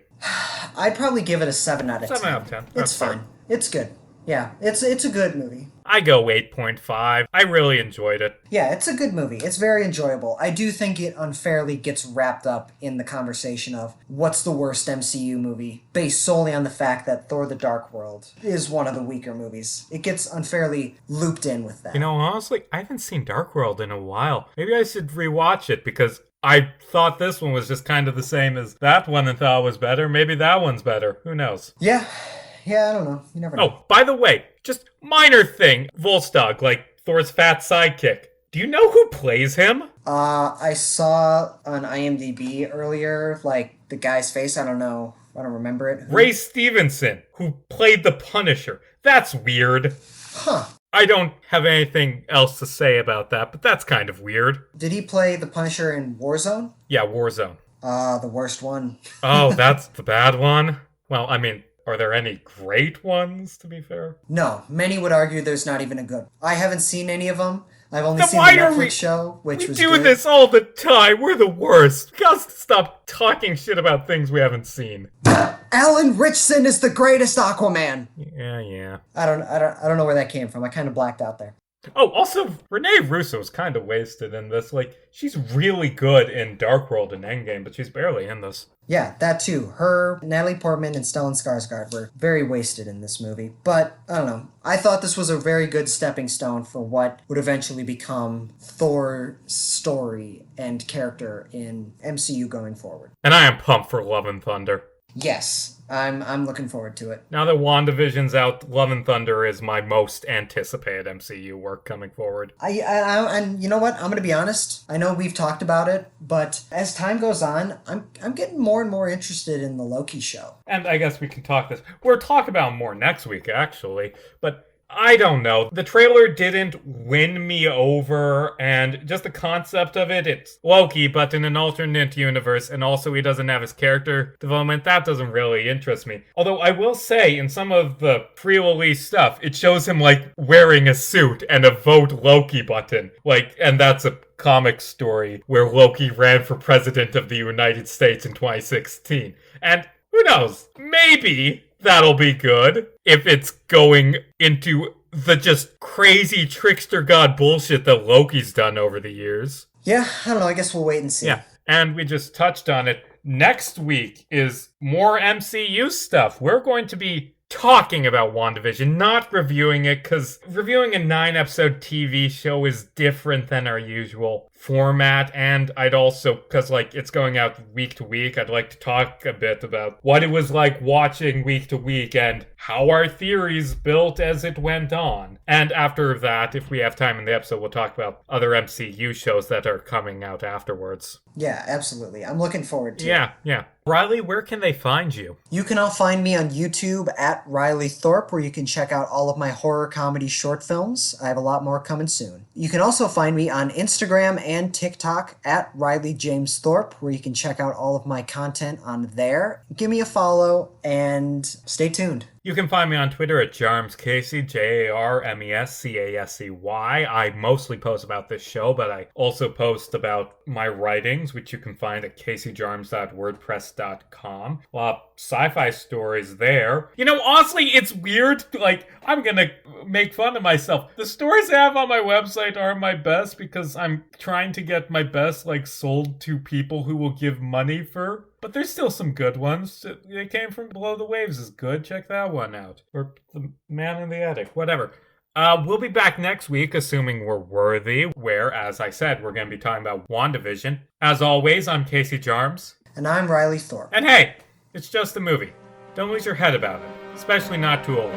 [SPEAKER 2] I'd probably give it a 7 out of 10.
[SPEAKER 1] 7 out of 10.
[SPEAKER 2] It's fine. It's good. Yeah, it's a good movie.
[SPEAKER 1] I go 8.5. I really enjoyed it.
[SPEAKER 2] Yeah, it's a good movie. It's very enjoyable. I do think it unfairly gets wrapped up in the conversation of what's the worst MCU movie, based solely on the fact that Thor the Dark World is one of the weaker movies. It gets unfairly looped in with that.
[SPEAKER 1] You know, honestly, I haven't seen Dark World in a while. Maybe I should rewatch it because I thought this one was just kind of the same as that one and thought it was better. Maybe that one's better. Who knows?
[SPEAKER 2] Yeah, I don't know. You never know.
[SPEAKER 1] Oh, by the way, just minor thing. Volstagg, like Thor's fat sidekick. Do you know who plays him?
[SPEAKER 2] I saw on IMDb earlier, like, the guy's face. I don't know. I don't remember it.
[SPEAKER 1] Ray Stevenson, who played the Punisher. That's weird.
[SPEAKER 2] Huh.
[SPEAKER 1] I don't have anything else to say about that, but that's kind of weird.
[SPEAKER 2] Did he play the Punisher in Warzone?
[SPEAKER 1] Yeah, Warzone.
[SPEAKER 2] The worst one.
[SPEAKER 1] Oh, that's the bad one? Well, I mean, are there any great ones, to be fair?
[SPEAKER 2] No, many would argue there's not even a good. I haven't seen any of them. I've only
[SPEAKER 1] Then
[SPEAKER 2] seen the
[SPEAKER 1] why are
[SPEAKER 2] Netflix
[SPEAKER 1] we-
[SPEAKER 2] show, which
[SPEAKER 1] We
[SPEAKER 2] was
[SPEAKER 1] do
[SPEAKER 2] good.
[SPEAKER 1] this all the time. We're the worst. We gotta stop talking shit about things we haven't seen.
[SPEAKER 2] Alan Ritchson is the greatest Aquaman.
[SPEAKER 1] Yeah.
[SPEAKER 2] I don't know where that came from. I kind of blacked out there.
[SPEAKER 1] Oh, also, Renee Russo's kind of wasted in this. Like, she's really good in Dark World and Endgame, but she's barely in this.
[SPEAKER 2] Yeah, that too. Her, Natalie Portman, and Stellan Skarsgård were very wasted in this movie. But, I don't know. I thought this was a very good stepping stone for what would eventually become Thor's story and character in MCU going forward.
[SPEAKER 1] And I am pumped for Love and Thunder.
[SPEAKER 2] Yes, I'm looking forward to it.
[SPEAKER 1] Now that WandaVision's out, Love and Thunder is my most anticipated MCU work coming forward.
[SPEAKER 2] And you know what? I'm gonna be honest. I know we've talked about it, but as time goes on, I'm getting more and more interested in the Loki show.
[SPEAKER 1] And I guess we can talk this. We'll talk about more next week, actually. But I don't know. The trailer didn't win me over, and just the concept of it, it's Loki, but in an alternate universe, and also he doesn't have his character development. That doesn't really interest me. Although I will say, in some of the pre-release stuff, it shows him, like, wearing a suit and a Vote Loki button. Like, and that's a comic story where Loki ran for president of the United States in 2016. And who knows? Maybe that'll be good if it's going into the just crazy trickster god bullshit that Loki's done over the years.
[SPEAKER 2] Yeah, I don't know. I guess we'll wait and see.
[SPEAKER 1] Yeah, and we just touched on it. Next week is more MCU stuff. We're going to be talking about WandaVision, not reviewing it, because reviewing a 9-episode TV show is different than our usual format, and I'd also, because like it's going out week to week, I'd like to talk a bit about what it was like watching week to week and how our theories built as it went on. And after that, if we have time in the episode, we'll talk about other MCU shows that are coming out afterwards.
[SPEAKER 2] Yeah, absolutely. I'm looking forward to it.
[SPEAKER 1] Yeah. Riley, where can they find you?
[SPEAKER 2] You can all find me on YouTube at Riley Thorpe, where you can check out all of my horror comedy short films. I have a lot more coming soon. You can also find me on Instagram and TikTok at Riley James Thorpe, where you can check out all of my content on there. Give me a follow and stay tuned.
[SPEAKER 1] You can find me on Twitter at JarmesCasey, JarmesCasey. I mostly post about this show, but I also post about my writings, which you can find at CaseyJarmes.wordpress.com. A lot of sci-fi stories there. You know, honestly, it's weird. Like, I'm gonna make fun of myself. The stories I have on my website aren't my best because I'm trying to get my best, like, sold to people who will give money for. But there's still some good ones. It came from Below the Waves is good. Check that one out. Or The Man in the Attic. Whatever. We'll be back next week, assuming we're worthy, where, as I said, we're going to be talking about WandaVision. As always, I'm Casey Jarmes.
[SPEAKER 2] And I'm Riley Thorpe.
[SPEAKER 1] And hey, it's just a movie. Don't lose your head about it, especially not too old.